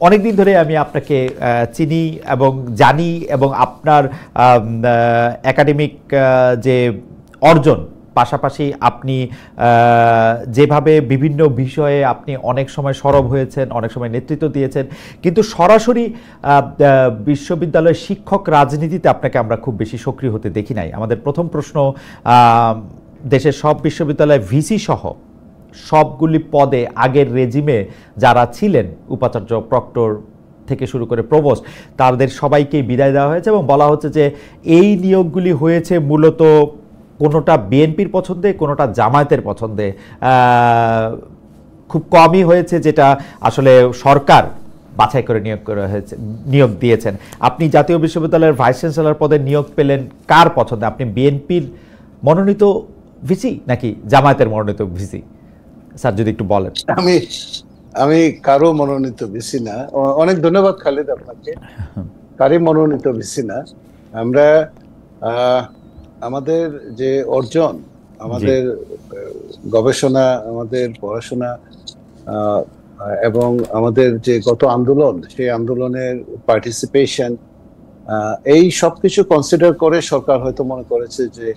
অনেকদিন ধরে আমি আপনাকে চিনি এবং জানি এবং আপনার একাডেমিক যে অর্জন পাশাপাশি আপনি যেভাবে বিভিন্ন বিষয়ে আপনি অনেক সময় সরব হয়েছেন, অনেক সময় নেতৃত্ব দিয়েছেন, কিন্তু সরাসরি বিশ্ববিদ্যালয়ের শিক্ষক রাজনীতিতে আপনাকে আমরা খুব বেশি সক্রিয় হতে দেখি নাই। আমাদের প্রথম প্রশ্ন, দেশের সব বিশ্ববিদ্যালয়ে ভিসি সহ সবগুলি পদে আগের রেজিমে যারা ছিলেন, উপাচার্য, প্রক্টর থেকে শুরু করে প্রভোস্ট, তাদের সবাইকেই বিদায় দেওয়া হয়েছে এবং বলা হচ্ছে যে এই নিয়োগগুলি হয়েছে মূলত কোনোটা বিএনপির পছন্দে, কোনোটা জামায়াতের পছন্দে, খুব কমই হয়েছে যেটা আসলে সরকার বাছাই করে নিয়োগ দিয়েছেন। আপনি জাতীয় বিশ্ববিদ্যালয়ের ভাইস চ্যান্সেলর পদে নিয়োগ পেলেন কার পছন্দে? আপনি বিএনপির মনোনীত ভিসি নাকি জামায়াতের মনোনীত ভিসি? স্যার যদি একটু বলেন। আমি কারো মনোনীত ভিসি না। অনেক ধন্যবাদ খালিদ আপনাকে। কারো মনোনীত ভিসি না। আমরা আমাদের যে অর্জন, আমাদের গবেষণা, আমাদের পড়াশোনা এবং আমাদের যে গত আন্দোলন, সেই আন্দোলনের পার্টিসিপেশন, এই সবকিছু কনসিডার করে সরকার হয়তো মনে করেছে যে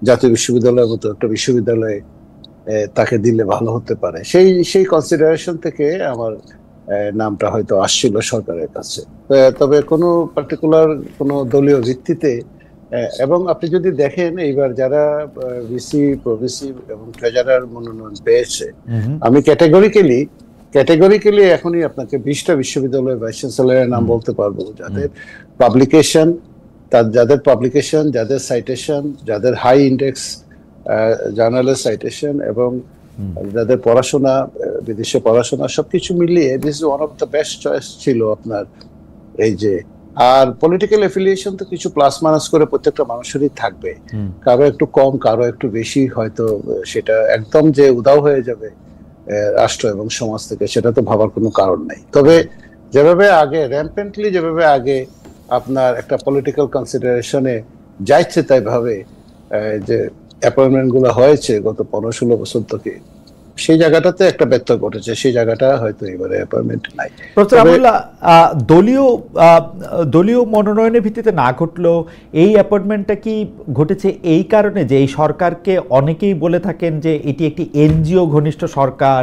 জাতীয় বিশ্ববিদ্যালয়ের মতো একটা বিশ্ববিদ্যালয়ে তাকে দিলে ভালো হতে পারে। সেই কনসিডারেশন থেকে আমার নামটা হয়তো আসছিল সরকারের কাছে। তবে কোনো পার্টিকুলার কোনো দলীয় ভিত্তিতে, এবং আপনি যদি দেখেন এইবার যারা ভিসি, প্রভিসি এবং ট্রেজারার মনোনয়ন পেয়েছে, আমি ক্যাটেগরিক্যালি এখনই আপনাকে 20টা বিশ্ববিদ্যালয়ের ভাইস চ্যান্সেলরের নাম বলতে পারবো, যাদের পাবলিকেশন, যাদের সাইটেশন, যাদের হাই ইন্ডেক্স জার্নালের সাইটেশন এবং যাদের পড়াশোনা, বিদেশে পড়াশোনা, সবকিছু মিলিয়ে this is one of the best choice ছিল আপনার। এই যে আর পলিটিক্যাল এফিলিয়েশন তো কিছু প্লাস মাইনাস করে প্রত্যেকটা মানুষেরই থাকবে, কারো একটু কম, কারো একটু বেশি, হয়তো সেটা একদম যে উদাও হয়ে যাবে রাষ্ট্র এবং সমাজ থেকে, সেটা তো ভাবার কোনো কারণ নেই। তবে যেভাবে আগে আপনার একটা পলিটিক্যাল কনসিডারেশনে যাইছে তাই ভাবে যে অ্যাপয়েন্টমেন্ট গুলো হয়েছে গত 15-16 বছর থেকে, সেই জায়গাটাতে একটা ব্যত্যয় ঘটেছে। সেই জায়গাটা হয়তো এবারে অ্যাপয়েন্টমেন্ট নাই। দলীয় মনোনয়নের ভিত্তিতে না ঘটলেও এই অ্যাপয়েন্টমেন্টটা কি ঘটেছে এই কারণে যে এই সরকারকে অনেকেই বলে থাকেন যে এটি একটি এনজিও ঘনিষ্ঠ সরকার,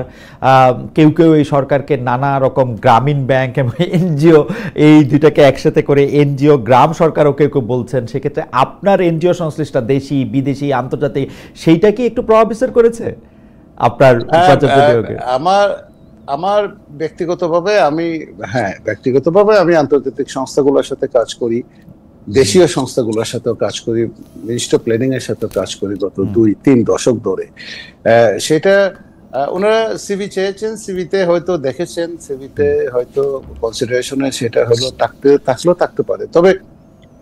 কেউ কেউ এই সরকারকে নানা রকম গ্রামীণ ব্যাংক এবং এনজিও, এই দুইটাকে একসাথে করে এনজিও গ্রাম সরকারও কেউ কেউ বলছেন। সেক্ষেত্রে আপনার এনজিও সংশ্লিষ্ট দেশি বিদেশি আন্তর্জাতিক, সেইটা কি একটু প্রভাব বিস্তার করেছে আপনার? আমার ব্যক্তিগতভাবে আমি আন্তর্জাতিক সংস্থাগুলোর সাথে কাজ করি, দেশীয় সংস্থাগুলোর সাথেও কাজ করি, মিনিস্টার প্ল্যানিং এর সাথে কাজ করি গত 2-3 দশক ধরে। সেটা ওনারা সিভি চেয়েছেন, সিভিতে হয়তো দেখেছেন, সিভিতে হয়তো কনসিডারেশনে সেটা হলো থাকতে পারে। তবে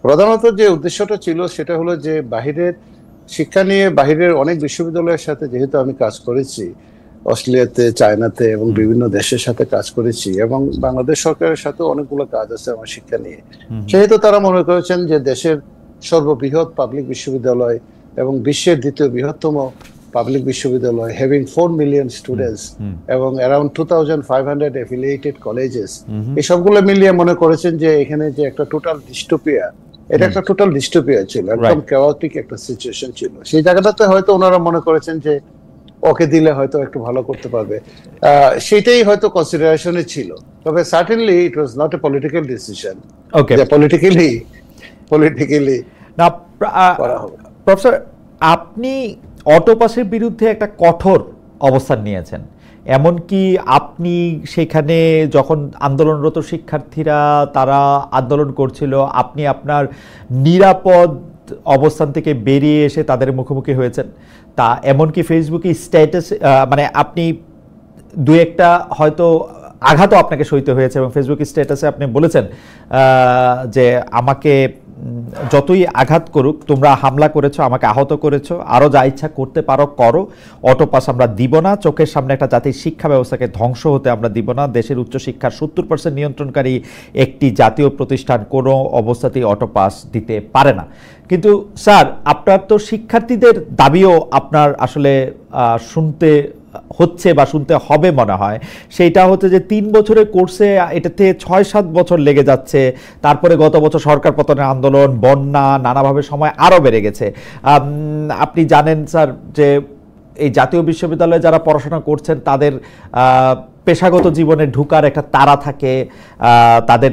প্রধানত যে উদ্দেশ্যটা ছিল সেটা হলো যে বাহিরের শিক্ষা নিয়ে বাহিরের অনেক বিশ্ববিদ্যালয়ের সাথে যেহেতু আমি কাজ করেছি, অস্ট্রেলিয়াতে, চায়নাতে এবং বিভিন্ন দেশের সাথে কাজ করেছি, এবং বাংলাদেশ সরকারের সাথে অনেকগুলো কাজ আছে আমার শিক্ষা নিয়ে, সেহেতু তারা মনে করেছেন যে দেশের সর্ববৃহৎ পাবলিক বিশ্ববিদ্যালয় এবং বিশ্বের দ্বিতীয় বৃহত্তম পাবলিক বিশ্ববিদ্যালয়, হ্যাভিং 4 মিলিয়ন স্টুডেন্টস এবং অ্যারাউন্ড 2500 অ্যাফিলিয়েটেড কলেজেস, এই সবগুলো মিলিয়ে মনে করেছেন যে এখানে যে একটা টোটাল ডিস্টোপিয়া, এটা একটা টোটাল ডিস্টোপিয়া ছিল, একদম ক্যাওটিক একটা সিচুয়েশন ছিল। সেই জায়গাটাতে হয়তো ওনারা মনে করেছেন যে ওকে দিলে হয়তো একটু ভালো করতে পারবে, সেটাই হয়তো কনসিডারেশনে ছিল। তবে certainly it was not a political decision. Okay, politically না। প্রফেসর, আপনি অটোপাসের বিরুদ্ধে একটা কঠোর অবস্থান নিয়েছেন, এমনকি আপনি সেখানে যখন আন্দোলনরত শিক্ষার্থীরা তারা আন্দোলন করছিল, আপনি আপনার নিরাপদ অবস্থান থেকে বেরিয়ে এসে তাদের মুখোমুখি হয়েছেন। তা এমনকি ফেসবুকে স্ট্যাটাস, মানে আপনি দু একটা হয়তো আঘাতও আপনাকে সইতে হয়েছে, এবং ফেসবুক স্ট্যাটাসে আপনি বলেছেন যে আমাকে যতই আঘাত করুক, তোমরা হামলা করেছো, আমাকে আহত করেছো, আরও যা ইচ্ছা করতে পারো করো, অটোপাস আমরা দিব না, চোখের সামনে একটা জাতির শিক্ষা ব্যবস্থাকে ধ্বংস হতে আমরা দিব না, দেশের উচ্চশিক্ষার 70% নিয়ন্ত্রণকারী একটি জাতীয় প্রতিষ্ঠান কোনো অবস্থাতেই অটোপাস দিতে পারে না। কিন্তু স্যার, আপনার তো শিক্ষার্থীদের দাবিও আপনার আসলে শুনতে হচ্ছে বা শুনতে হবে মনে হয়, সেইটা হচ্ছে যে 3 বছরের কোর্সে এটাতে 6-7 বছর লেগে যাচ্ছে। তারপরে গত বছর সরকার পতনের আন্দোলন, বন্যা, নানাভাবে সময় আরও বেড়ে গেছে। আপনি জানেন স্যার যে এই জাতীয় বিশ্ববিদ্যালয়ে যারা পড়াশোনা করছেন তাদের পেশাগত জীবনে ঢুকার একটা তাড়া থাকে, তাদের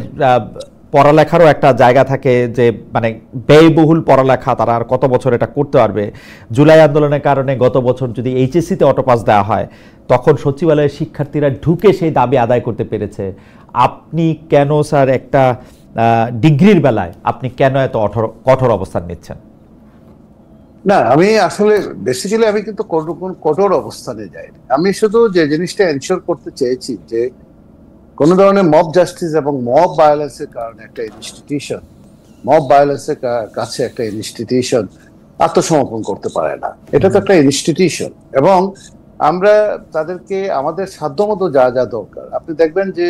পড়ালেখারও একটা জায়গা থাকে যে মানে ব্যয়বহুল পড়ালেখা, তারা আর কত বছর এটা করতে পারবে। জুলাই আন্দোলনের কারণে গত বছর যদি এইচএসসিতে অটোপাস দেওয়া হয়, তখন সচিবালয়ের শিক্ষার্থীরা ঢুকে সেই দাবি আদায় করতে পেরেছে। আপনি কেন স্যার একটা ডিগ্রির বেলায় আপনি কেন এত কঠোর অবস্থান নিচ্ছেন? না, আমি আসলে বেসিক্যালি আমি কিন্তু কঠোর অবস্থানে যাইনি। আমি শুধু যে জিনিসটা এনশিওর করতে চেয়েছি যে কোন ধরনের মব জাস্টিস এবং মব ভায়োলেন্সের কারণে একটা ইনস্টিটিউশন, মব ভায়োলেন্সের কাছে একটা ইনস্টিটিউশন আত্মসমর্পণ করতে পারে না। এটা তো একটা ইনস্টিটিউশন, এবং আমরা তাদেরকে আমাদের সাধ্যমতো যা যা দরকার, আপনি দেখবেন যে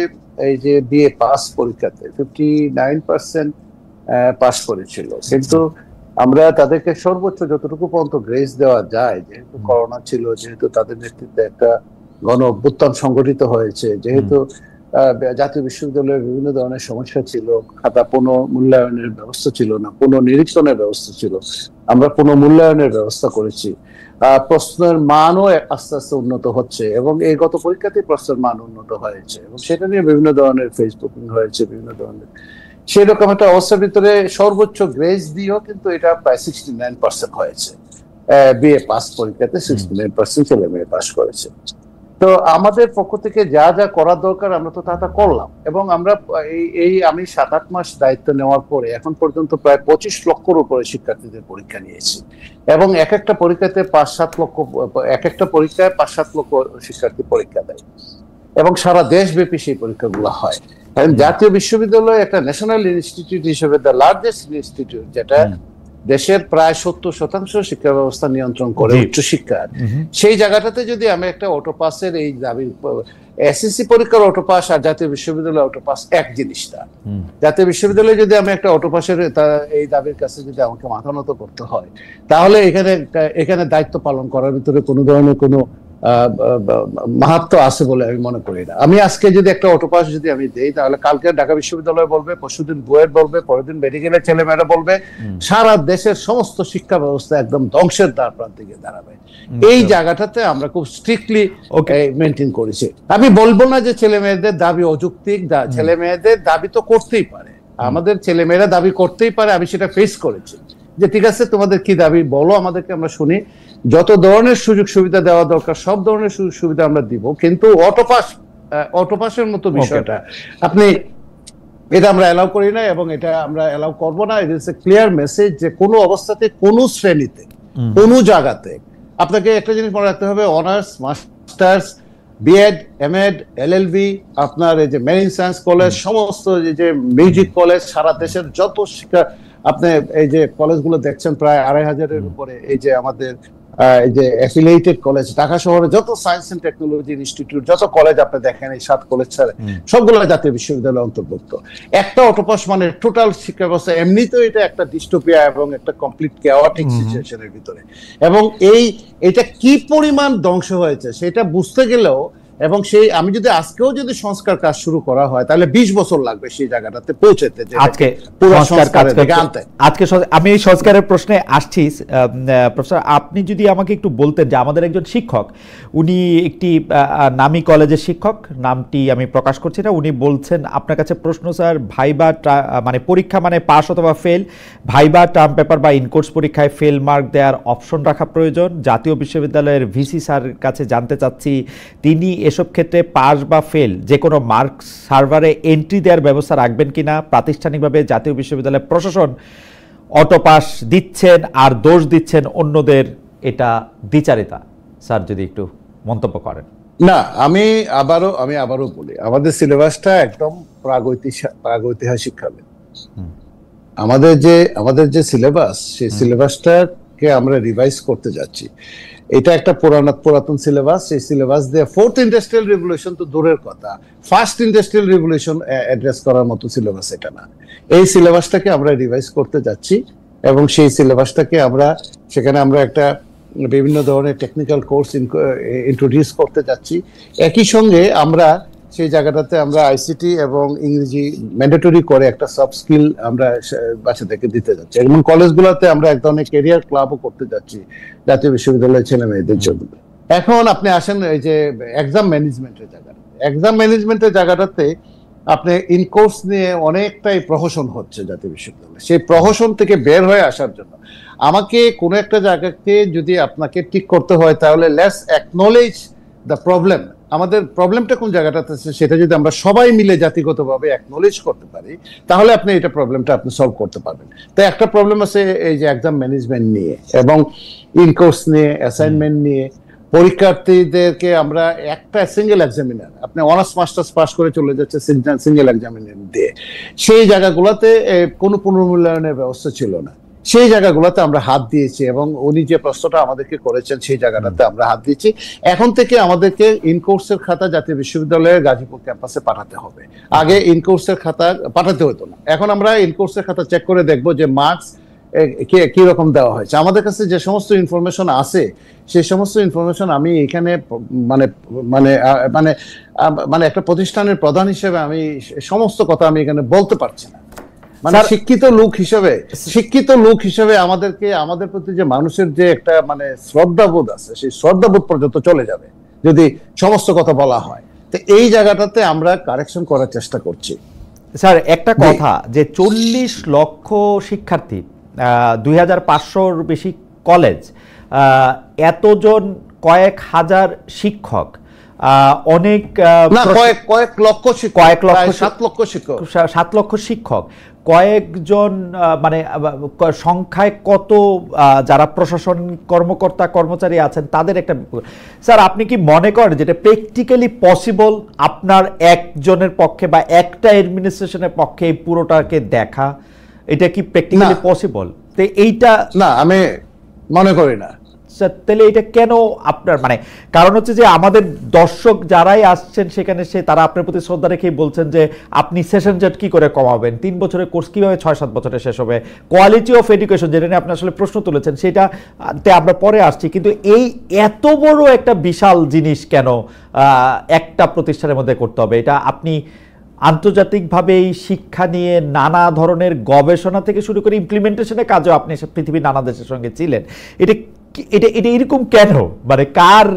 এই যে বিএ পাস পরীক্ষাতে 59% পাস করেছিল, কিন্তু আমরা তাদেরকে সর্বোচ্চ যতটুকু পর্যন্ত গ্রেস দেওয়া যায়, যেহেতু করোনা ছিল, যেহেতু তাদের নেতৃত্বে একটা গণ অভ্যুত্থান সংগঠিত হয়েছে, যেহেতু জাতীয় বিশ্ববিদ্যালয়ের বিভিন্ন ধরনের সমস্যা ছিল, খাতা পুনঃমূল্যায়নের ব্যবস্থা ছিল না, পুনঃনিরীক্ষণের ব্যবস্থা ছিল, আমরা পুনঃমূল্যায়নের ব্যবস্থা করেছি। প্রশ্নের মানও আস্তে আস্তে উন্নত হচ্ছে, এবং এই গত পরীক্ষাতেই প্রশ্নের মান উন্নত হয়েছে, এবং সেটা নিয়ে বিভিন্ন ধরনের ফেসবুকিং হয়েছে, বিভিন্ন ধরনের সেরকম একটা অবস্থার ভিতরে সর্বোচ্চ গ্রেস দিয়েও কিন্তু এটা প্রায় 69% হয়েছে। বিএ পাস পরীক্ষাতে 69% ছেলে মেয়ে পাস করেছে। তো আমাদের পক্ষ থেকে যা যা করার দরকার আমরা তো তা করলাম, এবং আমরা আমি 7-8 মাস দায়িত্ব নেওয়ার পরে এখন পর্যন্ত প্রায় 25 লক্ষর উপরে শিক্ষার্থীদের পরীক্ষা নিয়েছি, এবং এক একটা পরীক্ষাতে 5-7 লক্ষ, এক একটা পরীক্ষায় 5-7 লক্ষ শিক্ষার্থী পরীক্ষা দেয়, এবং সারা দেশব্যাপী সেই পরীক্ষাগুলো হয়। জাতীয় বিশ্ববিদ্যালয় একটা ন্যাশনাল ইনস্টিটিউট হিসেবে দ্য লার্জেস্ট ইনস্টিটিউট, যেটা দেশের প্রায় 70% শিক্ষা ব্যবস্থা নিয়ন্ত্রণ করে, উচ্চশিক্ষার সেই জায়গাটাতে যদি আমি একটা অটোপাসের এই দাবি, এসএসসি পরীক্ষার অটোপাস আর জাতীয় বিশ্ববিদ্যালয় অটোপাস এক জিনিসটা, জাতীয় বিশ্ববিদ্যালয়ে যদি আমি একটা অটোপাসের এই দাবির কাছে যদি আমাকে মাথা নত করতে হয়, তাহলে এখানে দায়িত্ব পালন করার ভিতরে কোনো ধরনের কোনো মাহাত্ম্য আছে বলে আমি মনে করি না। আমি আজকে যদি একটা অটোপাস যদি আমি দেই, তাহলে কালকে ঢাকা বিশ্ববিদ্যালয় বলবে, পরশুদিন বুয়েট বলবে, পরের দিন মেডিকেলের ছেলেমেয়েরা বলবে, সারা দেশের সমস্ত শিক্ষা ব্যবস্থা একদম ধ্বংসের দ্বার প্রান্তে দাঁড়াবে। এই জায়গাটাতে আমরা খুব স্ট্রিক্টলি মেনটেন করেছি। আমি বলবো না যে ছেলে মেয়েদের দাবি অযৌক্তিক, ছেলে মেয়েদের দাবি তো করতেই পারে, আমাদের ছেলে মেয়েরা দাবি করতেই পারে। আমি সেটা ফেস করেছি যে ঠিক আছে, তোমাদের কি দাবি বলো, আমাদেরকে আমরা শুনি, যত ধরনের সুযোগ সুবিধা দেওয়া দরকার সব ধরনের সুযোগ সুবিধা আমরা দিব, কিন্তু অটোপাসের মতো বিষয়টা আপনি, এটা আমরা অ্যালাউ করি না, এবং এটা আমরা অ্যালাউ করব না। It is a clear message যে কোনো অবস্থাতে, কোনো শ্রেণীতে, কোনো জায়গাতে আপনাকে একটা জিনিস মনে রাখতে হবে, honours, masters, BEd, MEd, LLB, আপনার এই যে মেরিন সায়েন্স কলেজ, সমস্ত যে মিউজিক কলেজ, সারা দেশের যত শিক্ষা, আপনি এই যে কলেজগুলো দেখছেন প্রায় 2500-এর উপরে, এই যে আমাদের এই যে অ্যাফিলিয়েটেড কলেজ, ঢাকা শহরে যত সায়েন্স এন্ড টেকনোলজি ইনস্টিটিউট, যত কলেজ আপনি দেখেন, এই 7 কলেজ ছাড়া সবগুলো জাতীয় বিশ্ববিদ্যালয়ে অন্তর্ভুক্ত। একটা অটোপাস মানে টোটাল শিক্ষা ব্যবস্থা, এমনিতেও এটা একটা ডিস্টোপিয়া এবং একটা কমপ্লিট কেওয়াটিক সিচুয়েশনের ভিতরে, এবং এইটা কি পরিমাণ ধ্বংস হয়েছে সেটা বুঝতে গেলেও, এবং সেই আমি যদি আজকেও যদি সংস্কার কাজ শুরু করা হয়, তাহলে 20 বছর লাগবে সেই জায়গাটাতে পৌঁছাতে। আজকে আমি এই সংস্কারের প্রশ্নে আসছি। প্রফেসর, আপনি যদি আমাকে একটু বলতেন যে আমাদের একজন শিক্ষক, উনি একটি নামী কলেজের শিক্ষক, নামটি আমি প্রকাশ করছি না, উনি বলছেন আপনার কাছে প্রশ্ন স্যার, ভাইবা মানে পরীক্ষা মানে পাস অথবা ফেল, ভাইবা, টার্ম পেপার বা ইনকোর্স পরীক্ষায় ফেল মার্ক দেওয়ার অপশন রাখা প্রয়োজন। জাতীয় বিশ্ববিদ্যালয়ের ভিসি স্যারের কাছে জানতে চাচ্ছি, তিনি এসব ক্ষেত্রে পাস বা ফেল যে কোনো মার্ক সার্ভারে এন্ট্রি দেওয়ার ব্যবস্থা রাখবেন কিনা। প্রাতিষ্ঠানিকভাবে জাতীয় বিশ্ববিদ্যালয় প্রশাসন অটোপাস দিচ্ছেন আর দোষ দিচ্ছেন অন্যদের, এটা দ্বিচারিতা। স্যার যদি একটু মন্তব্য করেন। না, আমি আবারও বলি, আমাদের সিলেবাসটা একদম প্রাগৈতিহাসিক কালে, আমাদের যে সিলেবাস, সেই সিলেবাসটাকে আমরা রিভাইজ করতে যাচ্ছি। এটা একটা পুরাতন সিলেবাস, সেই সিলেবাস দিয়ে 4th ইন্ডাস্ট্রিয়াল রিভলিউশন তো দূরের কথা, 1st ইন্ডাস্ট্রিয়াল রিভলিউশন অ্যাড্রেস করার মতো সিলেবাস এটা না। এই সিলেবাসটাকে আমরা রিভাইজ করতে যাচ্ছি, এবং সেই সিলেবাসটাকে সেখানে আমরা একটা বিভিন্ন ধরনের টেকনিক্যাল কোর্স ইন্ট্রোডিউস করতে যাচ্ছি। একই সঙ্গে আমরা সেই জায়গাটাতে আমরা আইসিটি এবং ইংরেজি ম্যান্ডেটরি করে একটা সফট স্কিল আমরা বাচ্চাদেরকে দিতে যাচ্ছি, এবং কলেজগুলোতে আমরা এক ধরনের ক্যারিয়ার ক্লাবও করতে যাচ্ছি জাতীয় বিশ্ববিদ্যালয়ের ছেলে মেয়েদের জন্য। এখন আপনি আসেন এই যে এক্সাম ম্যানেজমেন্টের জায়গাটাতে আপনি ইনকোর্স নিয়ে অনেকটাই প্রহসন হচ্ছে জাতীয় বিশ্ববিদ্যালয়ে। সেই প্রহসন থেকে বের হয়ে আসার জন্য আমাকে কোনো একটা জায়গাকে যদি আপনাকে ঠিক করতে হয়, তাহলে লেটস অ্যাকনলেজ দ্য প্রবলেম। আমাদের প্রবলেমটা কোন জায়গাটাতে আছে সেটা যদি আমরা সবাই মিলে জাতিগতভাবে অ্যাকনলেজ করতে পারি, তাহলে আপনি এটা প্রবলেমটা আপনি সলভ করতে পারবেন। তাই একটা প্রবলেম আছে এই যে এক্সাম ম্যানেজমেন্ট নিয়ে এবং ইনকোর্স নিয়ে, অ্যাসাইনমেন্ট নিয়ে। পরীক্ষার্থীদেরকে আমরা একটা সিঙ্গেল এক্সামিনার, আপনি অনার্স মাস্টার্স পাস করে চলে যাচ্ছে সিঙ্গেল এক্সামিনার দিয়ে, সেই জায়গাগুলোতে কোনো পুনর্মূল্যায়নের ব্যবস্থা ছিল না। সেই জায়গাগুলোতে আমরা হাত দিয়েছি, এবং উনি যে প্রশ্নটা আমাদেরকে করেছেন সেই জায়গাটাতে আমরা হাত দিয়েছি। এখন থেকে আমাদেরকে ইনকোর্সের খাতা জাতীয় বিশ্ববিদ্যালয়ের গাজীপুর ক্যাম্পাসে পাঠাতে হবে। আগে ইনকোর্সের খাতা পাঠাতে হতো না, এখন আমরা ইনকোর্সের খাতা চেক করে দেখবো যে মার্কস কি রকম দেওয়া হয়েছে। আমাদের কাছে যে সমস্ত ইনফরমেশন আছে সেই সমস্ত ইনফরমেশন আমি এখানে মানে মানে মানে মানে একটা প্রতিষ্ঠানের প্রধান হিসেবে আমি সমস্ত কথা আমি এখানে বলতে পারছি না। মানে শিক্ষিত লোক হিসেবে আমাদেরকে, আমাদের প্রতি যে মানুষের যে একটা মানে শ্রদ্ধাবোধ আছে, সেই শ্রদ্ধাবোধ পর্যন্ত চলে যাবে যদি সমস্ত কথা বলা হয়। তো এই জায়গাটাতে আমরা কারেকশন করার চেষ্টা করছি। স্যার, একটা কথা যে 40 লক্ষ শিক্ষার্থী, 2500-র বেশি কলেজ, এতজন, কয়েক হাজার শিক্ষক, অনেক কয়েক লক্ষ 7 লক্ষ শিক্ষক, কয়েকজন মানে সংখ্যায় কত যারা প্রশাসন কর্মকর্তা কর্মচারী আছেন তাদের একটা। স্যার, আপনি কি মনে করেন যেটা প্র্যাকটিক্যালি পসিবল আপনার একজনের পক্ষে বা একটা অ্যাডমিনিস্ট্রেশনের পক্ষে এই পুরোটাকে দেখা? এটা কি প্র্যাকটিক্যালি পসিবল? তো এইটা না, আমি মনে করি না। তাহলে এটা কেন আপনার মানে কারণ হচ্ছে যে আমাদের দর্শক যারাই আসছেন সেখানে তারা আপনার প্রতি শ্রদ্ধা রেখেই বলছেন যে আপনি সেশন জেট কি করে কমাবেন, 3 বছরের কোর্স কিভাবে 6-7 বছরে শেষ হবে, কোয়ালিটি অফ এডুকেশন যেটা নিয়ে আপনি আসলে প্রশ্ন তুলেছেন সেটাতে আমরা পরে আসছি। কিন্তু এই এত বড় একটা বিশাল জিনিস কেন একটা প্রতিষ্ঠানের মধ্যে করতে হবে? এটা আপনি আন্তর্জাতিকভাবে এই শিক্ষা নিয়ে নানা ধরনের গবেষণা থেকে শুরু করে ইমপ্লিমেন্টেশনের কাজও আপনি পৃথিবীর নানা দেশের সঙ্গে ছিলেন, এটা এরকম কেন? মানে কার?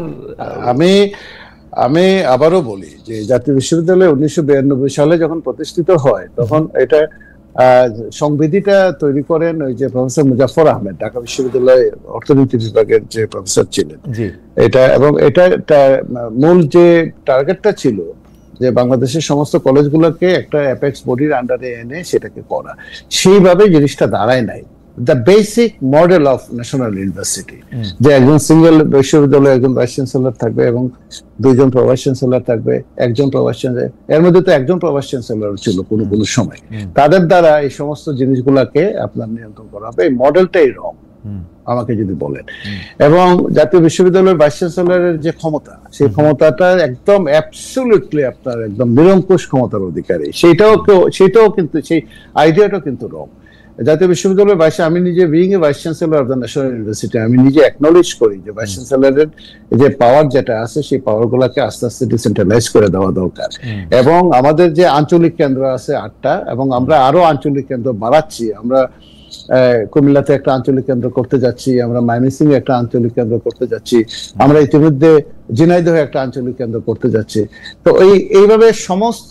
আমি আবারও বলি যে জাতীয় বিশ্ববিদ্যালয় 1992 সালে যখন প্রতিষ্ঠিত হয় তখন এটা সংবিধিটা তৈরি করেন ওই যে প্রফেসর মুজাফফর আহমেদ, ঢাকা বিশ্ববিদ্যালয়ের অর্থনীতি বিভাগের যে প্রফেসর ছিলেন। এটা এবং এটা মূল যে টার্গেটটা ছিল যে বাংলাদেশের সমস্ত কলেজগুলোকে একটা অ্যাপেক্স বডির আন্ডারে এনে সেটাকে করা, সেইভাবে জিনিসটা দাঁড়ায় নাই। The basic model of national university, যে একজন সিঙ্গেল বিশ্ববিদ্যালয়ে একজন ভাইস চ্যান্সেলর থাকবে এবং 2জন প্রভাইস চ্যান্সেলর থাকবে, একজন প্রভাইস চ্যান্সেলর, এর মধ্যে তো একজন প্রভাইস চ্যান্সেলর ছিল কোনো সময়। তাদের দ্বারা এই সমস্ত জিনিসগুলোকে আপনার নিয়ন্ত্রণ করা হবে। এই মডেলটাই রং আমাকে যদি বলেন। এবং জাতীয় বিশ্ববিদ্যালয়ের ভাইস চ্যান্সেলরের যে ক্ষমতা, সেই ক্ষমতাটা একদম অ্যাবসলিউটলি আপনার একদম নিরঙ্কুশ ক্ষমতার অধিকারী, সেটাও কিন্তু সেই আইডিয়াটাও কিন্তু রং। জাতীয় বিশ্ববিদ্যালয়ের আমি নিজে being a vice chancellor of the national university, আমি নিজে অ্যাকনলেজ করি যে ভাইস চ্যান্সেলরের যে পাওয়ার যেটা আছে সেই পাওয়ার গুলাকে আস্তে আস্তে ডিসেন্ট্রালাইজ করে দেওয়া দরকার। এবং আমাদের যে আঞ্চলিক কেন্দ্র আছে 8টা, এবং আমরা আরো আঞ্চলিক কেন্দ্র বাড়াচ্ছি। আমরা কুমিল্লাতে একটা আঞ্চলিক কেন্দ্র করতে যাচ্ছি, আমরা ময়মনসিংহে একটা আঞ্চলিক কেন্দ্র করতে যাচ্ছি, আমরা ইতিমধ্যে ঝিনাইদহে একটা আঞ্চলিক কেন্দ্র করতে যাচ্ছি। তো এইভাবে সমস্ত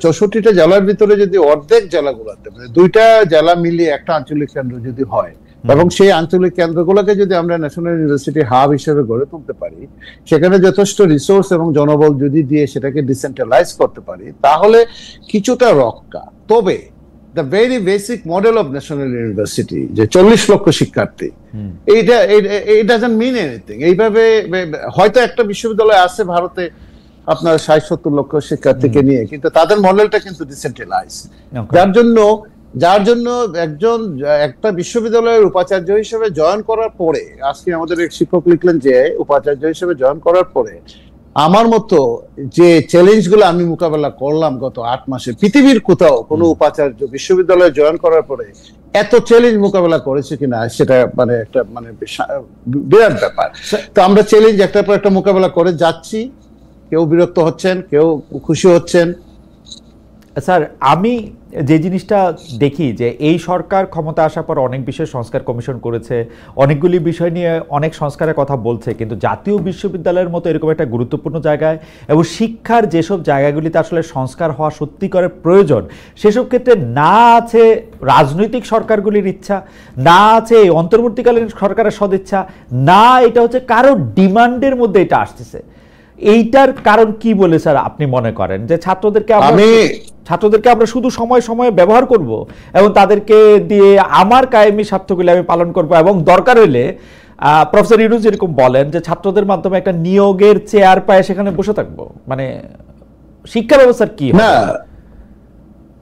64টা জেলার ভিতরে যদি অর্ধেক জেলাগুলোতে 2টা জেলা মিলিয়ে একটা আঞ্চলিক কেন্দ্র যদি হয়, এবং সেই আঞ্চলিক কেন্দ্রগুলোকে যদি আমরা ন্যাশনাল ইউনিভার্সিটি হাব হিসেবে গড়ে তুলতে পারি, সেখানে যথেষ্ট রিসোর্স এবং জনবল যদি দিয়ে সেটাকে ডিসেন্ট্রালাইজ করতে পারি, তাহলে কিছুটা রক্ষা। তবে the very basic model of national university যে 40 লক্ষ শিক্ষার্থী, এইটা it doesn't mean anything। এইভাবে হয়তো একটা বিশ্ববিদ্যালয় আছে ভারতে আপনার 60-70 লক্ষ শিক্ষার্থীকে নিয়ে, কিন্তু তাদের মডেলটা কিন্তু ডিসেন্ট্রালাইজ, যার জন্য একটা বিশ্ববিদ্যালয়ের উপাচার্য হিসেবে জয়েন করার পরে, আজকে আমাদের এক শিক্ষক লিখলেন যে উপাচার্য হিসেবে জয়েন করার পরে আমার মতো যে চ্যালেঞ্জগুলো আমি মোকাবেলা করলাম গত 8 মাসে, পৃথিবীর কোথাও কোনো উপাচার্য বিশ্ববিদ্যালয়ে জয়েন করার পরে এত চ্যালেঞ্জ মোকাবেলা করেছে কিনা সেটা মানে একটা মানে বিরাট ব্যাপার। তো আমরা চ্যালেঞ্জ একটার পর একটা মোকাবেলা করে যাচ্ছি, কেউ বিরক্ত হচ্ছেন, কেউ খুশি হচ্ছেন। স্যার, আমি যে জিনিসটা দেখি যে এই সরকার ক্ষমতা আসার পর অনেক বিষয় সংস্কার কমিশন করেছে, অনেকগুলি বিষয় নিয়ে অনেক সংস্কারের কথা বলছে, কিন্তু জাতীয় বিশ্ববিদ্যালয়ের মতো এরকম একটা গুরুত্বপূর্ণ জায়গায় এবং শিক্ষার যেসব জায়গাগুলিতে আসলে সংস্কার হওয়া সত্যিকারের প্রয়োজন, সেসব ক্ষেত্রে না আছে রাজনৈতিক সরকারগুলির ইচ্ছা, না আছে অন্তর্বর্তীকালীন সরকারের সদিচ্ছা, না এটা হচ্ছে কারো ডিমান্ডের মধ্যে এটা আসতেছে। এইটার কারণ কি বলে স্যার আপনি মনে করেন যে ছাত্রদেরকে আমরা শুধু সময় সময়ে ব্যবহার করব এবং তাদেরকে দিয়ে আমার কায়েমি স্বার্থগুলি আমি পালন করব, এবং দরকার হইলে প্রফেসর ইউনূস যেরকম বলেন যে ছাত্রদের মাধ্যমে একটা নিয়োগের চেয়ার পায় সেখানে বসে থাকবো, মানে শিক্ষা ব্যবস্থার কি না,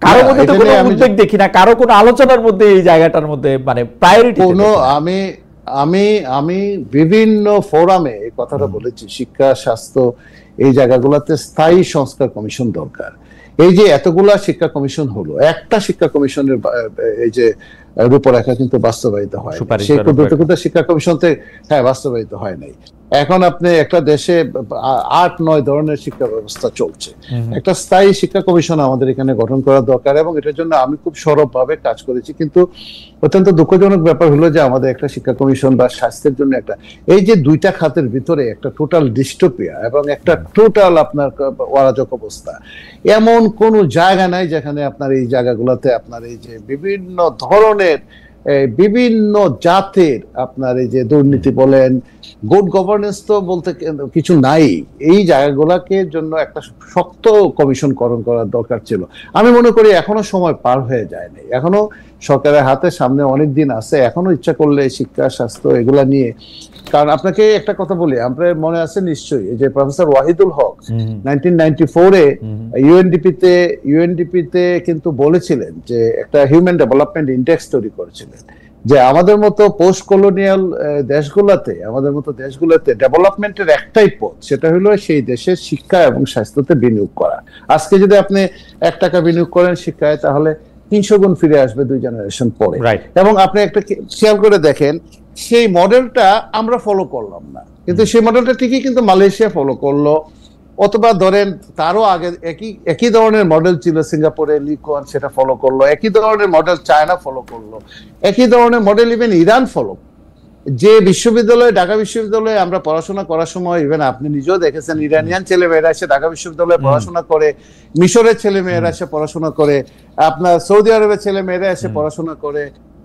কারো মধ্যে তো কোনো উদ্বেগ দেখি না, কারো কোনো আলোচনার মধ্যে এই জায়গাটার মধ্যে মানে প্রায়োরিটি কোনো আমি বিভিন্ন ফোরামে এই কথাটা বলেছি, শিক্ষা স্বাস্থ্য এই জায়গাগুলোতে স্থায়ী সংস্কার কমিশন দরকার। এই যে এতগুলা শিক্ষা কমিশন হলো, একটা শিক্ষা কমিশনের এই যে রূপরেখা কিন্তু বাস্তবায়িত হয়, সেই পদ্ধতিগত শিক্ষা কমিশনতে বাস্তবায়িত হয় নাই। এখন আপনি একটা দেশে 8-9 ধরনের শিক্ষা ব্যবস্থা চলছে, একটা স্থায়ী শিক্ষা কমিশন আমাদের এখানে গঠন করা দরকার, এবং এটার জন্য আমি খুব সরবভাবে কাজ করেছি। কিন্তু অত্যন্ত দুঃখজনক ব্যাপার হলো যে আমাদের একটা শিক্ষা কমিশন বা স্বাস্থ্যের জন্য একটা, এই যে দুইটা খাতের ভিতরে একটা টোটাল ডিস্টোপিয়া এবং একটা টোটাল আপনার অরাজক অবস্থা, এমন কোন জায়গা নাই যেখানে আপনার এই জায়গাগুলোতে আপনার এই যে বিভিন্ন ধরনের বিভিন্ন জাতের আপনার এই যে দুর্নীতি বলেন, গুড গভর্নেন্স তো বলতে কিছু নাই। এই জায়গাগুলোকে জন্য একটা শক্ত কমিশনকরণ করার দরকার ছিল। আমি মনে করি এখনো সময় পার হয়ে যায়নি, এখনো সরকারের হাতে সামনে অনেক দিন আছে, এখনো ইচ্ছা করলে শিক্ষা স্বাস্থ্য এগুলা নিয়ে। কারণ আপনাকে একটা কথা বলি, আপনার মনে আছে নিশ্চয়ই যে প্রফেসর ওয়াহিদুল হক 1994-এ ইউএনডিপিতে কিন্তু বলেছিলেন যে একটা হিউম্যান ডেভেলপমেন্ট ইন্ডেক্স তৈরি করেছিলেন, যে আমাদের মতো পোস্ট কলোনিয়াল দেশগুলোতে ডেভেলপমেন্টের একটাই পথ, সেটা হলো সেই দেশের শিক্ষা এবং স্বাস্থ্যতে বিনিয়োগ করা। আজকে যদি আপনি 1 টাকা বিনিয়োগ করেন শিক্ষায়, তাহলে 300 গুণ ফিরে আসবে 2 জেনারেশন পরে। এবং আপনি একটা খেয়াল করে দেখেন, সেই মডেলটা আমরা ফলো করলাম না, কিন্তু সেই মডেলটা ঠিকই কিন্তু মালয়েশিয়া ফলো করলো, অথবা ধরেন তারও আগে একই ধরনের মডেল ছিল সিঙ্গাপুরে, লি কুয়ান সেটা ফলো করলো, একই ধরনের মডেল চায়না ফলো করলো, একই ধরনের মডেল ইভেন ইরান ফলো। যে বিশ্ববিদ্যালয়ে, ঢাকা বিশ্ববিদ্যালয়ে আমরা পড়াশোনা করার সময়, ইভেন আপনি নিজেও দেখেছেন, ইরানিয়ান ছেলেমেয়েরা এসে ঢাকা বিশ্ববিদ্যালয়ে পড়াশোনা করে, মিশরের ছেলেমেয়েরা এসে পড়াশোনা করে, আপনার সৌদি আরবের ছেলেমেয়েরা এসে পড়াশোনা করে,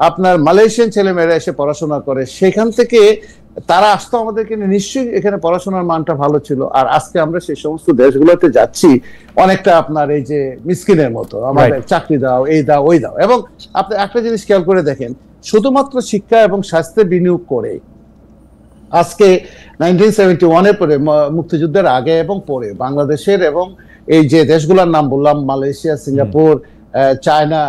আপনার মালয়েশিয়ান ছেলেমেয়েরা এসে পড়াশোনা করে। সেখান থেকে তারা আসতো আমাদেরকে, নিশ্চয়ই এখানে পড়াশোনার মানটা ভালো ছিল। আর আজকে আমরা সেই সমস্ত দেশগুলোতে যাচ্ছি অনেকটা আপনার এই যে মিসকিনের মতো, আমাদের চাকরি দাও, এই দাও, ওই দাও। এবং আপনি একটা জিনিস খেয়াল করে দেখেন, শুধুমাত্র শিক্ষা এবং স্বাস্থ্যে বিনিয়োগ করে আজকে 1971-এর পরে, মুক্তিযুদ্ধের আগে এবং পরে বাংলাদেশের এবং এই যে দেশগুলোর নাম বললাম, মালয়েশিয়া, সিঙ্গাপুর, চায়না,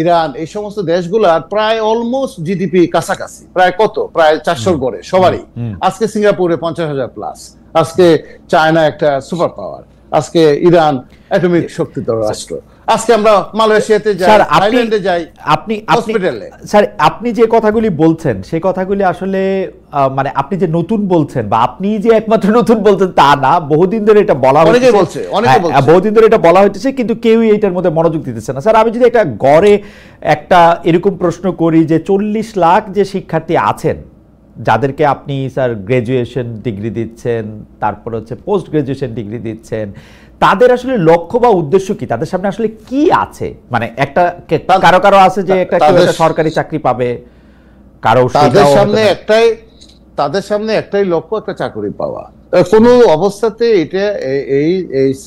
ইরান, এই সমস্ত দেশগুলার প্রায় অলমোস্ট জিডিপি কাছাকাছি, প্রায় কত, প্রায় 400 গড়ে সবারই। আজকে সিঙ্গাপুরে 50,000 প্লাস, আজকে চায়না একটা সুপার পাওয়ার, আজকে ইরান অ্যাটমিক শক্তিধর রাষ্ট্র, আজকে আমরা মালয়েশিয়াতে যাই, থাইল্যান্ডে যাই, আপনি হসপিটালে। স্যার, আপনি যে কথাগুলি বলছেন সেই কথাগুলি আসলে মানে আপনি যে নতুন বলছেন বা আপনি যে একমাত্র নতুন বলছেন তা না, বহুদিন ধরে এটা বলা হচ্ছে, বহুদিন ধরে এটা বলা হচ্ছে, কিন্তু কেউই এটার মধ্যে মনোযোগ দিতেছে না। স্যার, আমি যদি একটা গড়ে একটা এরকম প্রশ্ন করি যে 40 লাখ যে শিক্ষার্থী আছেন, যাদেরকে আপনি স্যার গ্র্যাজুয়েশন ডিগ্রি দিচ্ছেন, তারপর হচ্ছে পোস্ট গ্র্যাজুয়েশন ডিগ্রি দিচ্ছেন, তাদের আসলে লক্ষ্য বা উদ্দেশ্য কি? তাদের সামনে আসলে কি আছে? মানে একটা কারো আছে যে একটা সরকারি চাকরি পাবে, কারো তাদের সামনে একটাই লক্ষ্য, একটা চাকরি পাওয়া। কোন অবস্থাতে এটা এই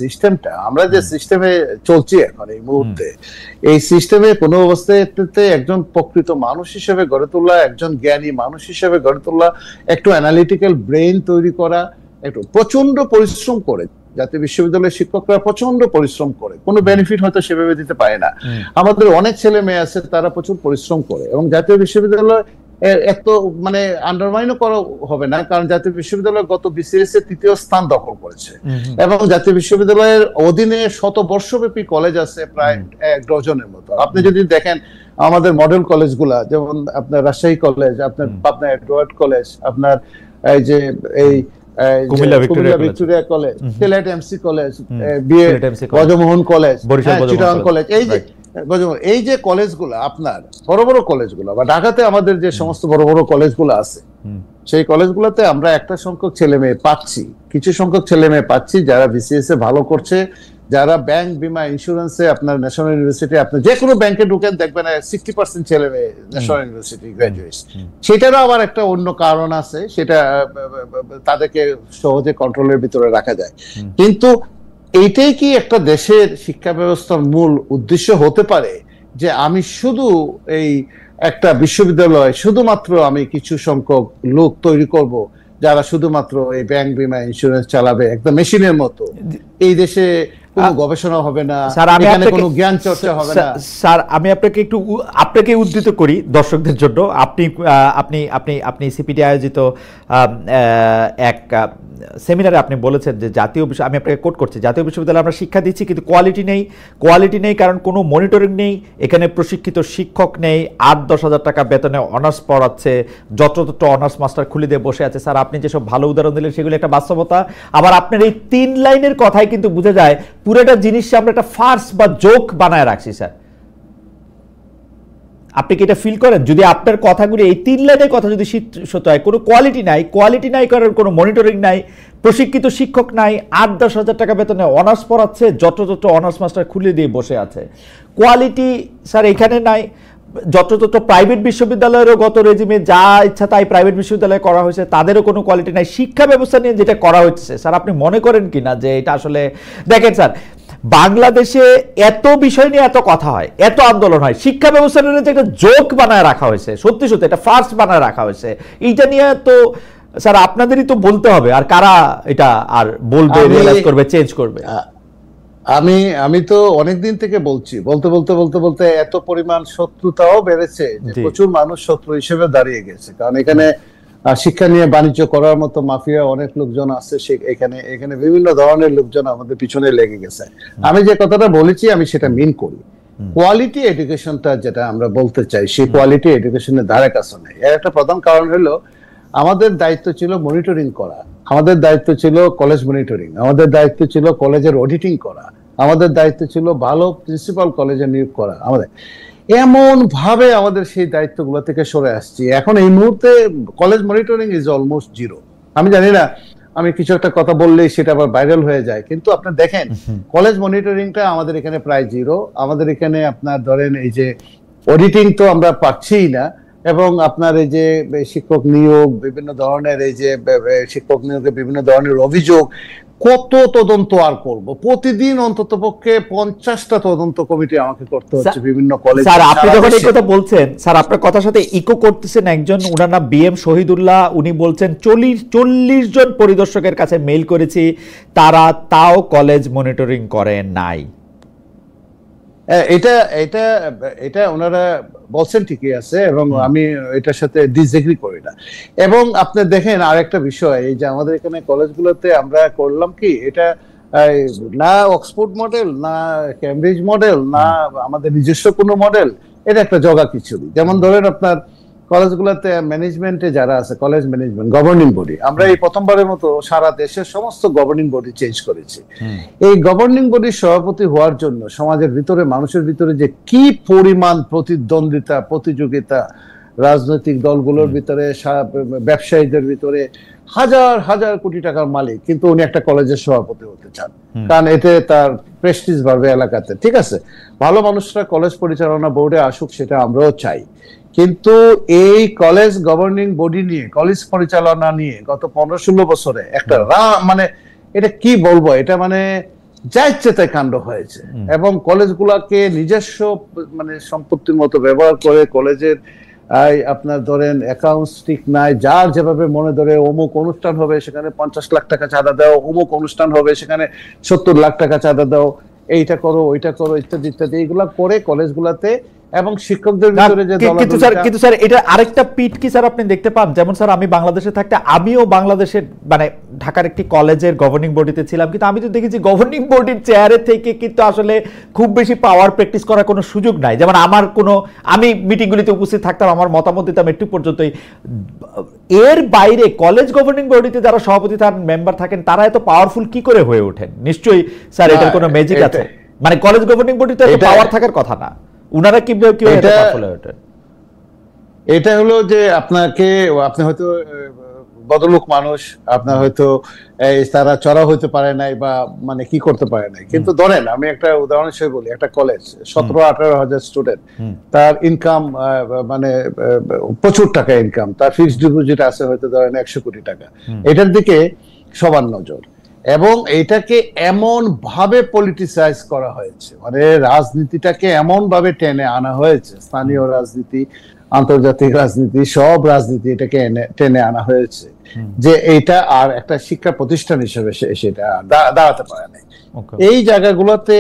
সিস্টেমটা, আমরা যে সিস্টেমে চলছি এখন এই মুহূর্তে, এই সিস্টেমে কোনো অবস্থাতে একজন প্রকৃত মানুষ হিসেবে গড়ে তোলা, একজন জ্ঞানী মানুষ হিসেবে গড়ে তোলা, একটু অ্যানালিটিক্যাল ব্রেইন তৈরি করা, একটু প্রচন্ড পরিশ্রম করে, জাতীয় বিশ্ববিদ্যালয়ের শিক্ষকরা প্রচন্ড পরিশ্রম করে, কোনো বেনিফিট হয়তো সেভাবে দিতে পারে না। আমাদের অনেক ছেলে মেয়ে আছে, তারা প্রচুর পরিশ্রম করে, এবং জাতীয় বিশ্ববিদ্যালয় এত মানে আন্ডারমাইনও করা হবে না, কারণ জাতীয় বিশ্ববিদ্যালয় গত বিসিএস এ 3য় স্থান দখল করেছে এবং জাতীয় বিশ্ববিদ্যালয়ের অধীনে শতবর্ষব্যাপী কলেজ আছে প্রায় 1 ডজনের মতো। আপনি যদি দেখেন আমাদের মডেল কলেজগুলা, যেমন আপনার রাজশাহী কলেজ, আপনার পাবনা এডওয়ার্ড কলেজ, আপনার এই যে এই Comilla Victoria college, Sylhet MC college, Brajamohan college, Chittagong college, এই যে কলেজগুলো আপনার বড় বড় কলেজগুলো, বা ঢাকাতে আমাদের যে সমস্ত বড় বড় কলেজগুলো আছে, সেই কলেজগুলোতে আমরা একটা সংখ্যক ছেলে মেয়ে পাচ্ছি, কিছু সংখ্যক ছেলে মেয়ে পাচ্ছি যারা বিসিএস এ ভালো করছে, যারা ব্যাংক, বিমা, ইন্স্যুরেন্সে, আপনার ন্যাশনাল ইউনিভার্সিটি, আপনি যে কোনো ব্যাংকে ঢুকেন দেখবেন 60% ছেলে মেয়ে ন্যাশনাল ইউনিভার্সিটি গ্রাজুয়েটস। সেটারও আবার একটা অন্য কারণ আছে, সেটা তাদেরকে সহজে কন্ট্রোলের ভিতরে রাখা যায়। কিন্তু এইটাই কি একটা দেশের শিক্ষা ব্যবস্থার মূল উদ্দেশ্য হতে পারে, যে আমি শুধু এই একটা বিশ্ববিদ্যালয় শুধুমাত্র আমি কিছু সংখ্যক লোক তৈরি করব যারা শুধুমাত্র এই ব্যাংক, বিমা, ইন্স্যুরেন্স চালাবে একদম মেশিনের মতো? এই দেশে কোনো গবেষণা হবে না, এখানে কোনো জ্ঞান চর্চা হবে না। স্যার, আমি আপনাকে উদ্ধৃত করি দর্শকদের জন্য। আপনি সিপিডি আয়োজিত এক সেমিনারে আপনি বলেছেন যে জাতীয় বিষয়, আমি আপনাকে কোট করছি, জাতীয় বিশ্ববিদ্যালয়ে আমরা শিক্ষা দিচ্ছি কিন্তু কোয়ালিটি নেই কারণ কোনো মনিটরিং নেই, এখানে প্রশিক্ষিত শিক্ষক নেই, 8-10 হাজার টাকা বেতনে অনার্স পড়াচ্ছে, যত্রতত্র অনার্স মাস্টার খুলে দিয়ে বসে আছে। স্যার, আপনি যেসব ভালো উদাহরণ দিলেন সেগুলো একটা বাস্তবতা। আবার আপনার এই 3 লাইনের কথাই কিন্তু বোঝা যায় পুরোটা জিনিস আমরা একটা ফার্স বা জোক বানায় রাখছি। স্যার, আপনি কি এটা ফিল করেন? যদি আপনার কথাগুলি এই 3 লাইনের কথা যদি সত্য হয়, কোনো কোয়ালিটি নাই কারণ কোনো মনিটরিং নাই, প্রশিক্ষিত শিক্ষক নাই, 8-10 হাজার টাকা বেতনে অনার্স পড়াচ্ছে, যত্রতত্র অনার্স মাস্টার খুলে দিয়ে বসে আছে, কোয়ালিটি স্যার এখানে নাই। যত্রতত্র প্রাইভেট বিশ্ববিদ্যালয়েরও গত রেজিমে যা ইচ্ছা তাই প্রাইভেট বিশ্ববিদ্যালয়ে করা হয়েছে, তাদেরও কোনো কোয়ালিটি নাই। শিক্ষা ব্যবস্থা নিয়ে যেটা করা হচ্ছে স্যার, আপনি মনে করেন কি না যে এটা আসলে, দেখেন স্যার, বাংলাদেশে এত বিষয় নিয়ে এত কথা হয়, এত আন্দোলন হয়, শিক্ষা ব্যবস্থা নিয়ে যে একটা জোক বানায় রাখা হয়েছে, সত্যি এটা ফার্স্ট বানায় রাখা হয়েছে, এইটা নিয়ে তো স্যার আপনাদেরই তো বলতে হবে, আর কারা এটা আর বলবে, রিয়েলাইজ করবে, চেঞ্জ করবে? আমি তো অনেকদিন থেকে বলছি, বলতে এত পরিমাণ শত্রুতাও বেড়েছে যে প্রচুর মানুষ শত্রু হিসেবে দাঁড়িয়ে গেছে। কারণ এখানে শিক্ষা নিয়ে বাণিজ্য করার মতো মাফিয়া অনেক লোকজন আছে, এখানে বিভিন্ন ধরনের লোকজন আমাদের পিছনে লেগে গেছে। আমি যে কথাটা বলেছি আমি সেটা মিন করি। কোয়ালিটি এডুকেশনটা যেটা আমরা বলতে চাই, সেই কোয়ালিটি এডুকেশনের ধারে কাছে নেই। এর একটা প্রধান কারণ হলো আমাদের দায়িত্ব ছিল মনিটরিং করা, আমাদের দায়িত্ব ছিল কলেজ মনিটরিং, আমাদের দায়িত্ব ছিল কলেজের অডিটিং করা, আমাদের দায়িত্ব ছিল ভালো প্রিন্সিপাল কলেজে নিয়োগ করা। এমন ভাবে আমাদের সেই দায়িত্বগুলো থেকে সরে আসছি। এখন এই মুহূর্তে college monitoring is almost zero. আমি জানি না, আমি কিছু একটা কথা বললেই সেটা আবার ভাইরাল হয়ে যায়, কিন্তু আপনি দেখেন কলেজ মনিটরিংটা আমাদের এখানে প্রায় জিরো। আমাদের এখানে আপনার ধরেন এই যে অডিটিং তো আমরা পাচ্ছিই না, এবং আপনার এই যে শিক্ষক নিয়োগ, বিভিন্ন ধরনের এই যে শিক্ষক নিয়োগে বিভিন্ন ধরনের অভিযোগ, কত তদন্ত আর করব? প্রতিদিন অন্তত পক্ষে 50টা তদন্ত কমিটি আমাকে করতে হচ্ছে বিভিন্ন কলেজে। স্যার, আপনি যখন এই কথা বলছেন, স্যার আপনার কথার সাথে ইকো করতেছেন একজন, ওনার নাম বিএম শহীদুল্লাহ, উনি বলছেন 40 জন পরিদর্শকের কাছে মেইল করেছি, তারা তাও কলেজ মনিটরিং করে নাই। এটা ওনারা বলছেন ঠিকই আছে, এবং আমি এটার সাথে ডিসএগ্রি করি না। এবং আপনি দেখেন আরেকটা বিষয়, এই যে আমাদের এখানে কলেজগুলোতে আমরা করলাম কি, এটা না অক্সফোর্ড মডেল, না ক্যামব্রিজ মডেল, না আমাদের নিজস্ব কোনো মডেল, এটা একটা জগা খিচুড়ি। যেমন ধরেন আপনার কলেজগুলোতে ম্যানেজমেন্টে যারা আছে, কলেজ ম্যানেজমেন্ট, গভর্নিং বডি, আমরা এই প্রথমবারের মতো সারা দেশের সমস্ত গভর্নিং বডি চেঞ্জ করেছি। এই গভর্নিং বডির সভাপতি হওয়ার জন্য সমাজের ভিতরে, মানুষের ভিতরে যে কি পরিমাণ প্রতিদ্বন্দ্বিতা, প্রতিযোগিতা, রাজনৈতিক দলগুলোর ভিতরে, ব্যবসায়ীদের ভিতরে, হাজার হাজার কোটি টাকার মালিক, কিন্তু উনি একটা কলেজের সভাপতি হতে চান, কারণ এতে তার প্রেস্টিজ বাড়বে এলাকাতে। ঠিক আছে, ভালো মানুষরা কলেজ পরিচালনা বোর্ডে আসুক, সেটা আমরাও চাই, কিন্তু এই কলেজ গভর্নিং বডি নিয়ে, কলেজ পরিচালনা নিয়ে গত 15-16 বছরে একটা মানে এটা কি বলবো, এটা মানে যা ইচ্ছে তাই কাণ্ড হয়েছে। এবং কলেজগুলোকে নিজস্ব মানে সম্পত্তির মতো ব্যবহার করে, কলেজের আপনার ধরেন অ্যাকাউন্টস ঠিক নাই, যার যেভাবে মনে ধরে অমুক অনুষ্ঠান হবে সেখানে 50 লাখ টাকা চাঁদা দাও, অমুক অনুষ্ঠান হবে সেখানে 70 লাখ টাকা চাঁদা দাও, এইটা করো ওইটা করো ইত্যাদি ইত্যাদি, এইগুলা করে কলেজগুলাতে এবং শিক্ষকদের ভিতরে যে কিন্তু স্যার এটা আরেকটা পিঠ কি স্যার আপনি দেখতে পান? যেমন স্যার আমি বাংলাদেশে থাকতে, আমিও বাংলাদেশের মানে ঢাকার একটি কলেজের গভর্নিং বডিতে ছিলাম, কিন্তু আমি তো দেখেছি গভর্নিং বডির চেয়ারে থেকে কিন্তু আসলে খুব বেশি পাওয়ার প্র্যাকটিস করার কোনো সুযোগ নাই। যেমন আমি মিটিংগুলিতে উপস্থিত থাকতাম, আমার মতামত দিতাম একটু পর্যন্তই। এর বাইরে কলেজ গভর্নিং বডিতে যারা সভাপতি থাকেন, মেম্বার থাকেন, তারা এত পাওয়ারফুল কি করে হয়ে ওঠেন? নিশ্চয়ই স্যার এটার কোনো ম্যাজিক আছে। মানে কলেজ গভর্নিং বডিতে এত পাওয়ার থাকার কথা না, উনারা কিভাবে এত পাওয়ারফুল হয়ে ওঠেন? এটা হলো যে আপনি হয়তো বদলোক মানুষ, আপনার হয়তো তারা চড়া হইতে পারে নাই বা মানে কি করতে পারে নাই, কিন্তু ধরেন আমি একটা উদাহরণ হিসেবে বলি, একটা কলেজ 17-18 হাজার স্টুডেন্ট, তার ইনকাম মানে প্রচুর টাকা ইনকাম, তার ফিক্সড ডিপোজিট আছে হয়তো ধরেন 100 কোটি টাকা। এটার দিকে সবার নজর, এবং এটাকে এমন ভাবে পলিটিসাইজ করা হয়েছে, মানে রাজনীতিটাকে এমন ভাবে টেনে আনা হয়েছে, স্থানীয় রাজনীতি, আন্তর্জাতিক রাজনীতি, সব রাজনীতি এটাকে টেনে আনা হয়েছে যে এটা আর একটা শিক্ষা প্রতিষ্ঠান হিসেবে সেটা দাঁড়াতে পারে না। এই জায়গাগুলোতে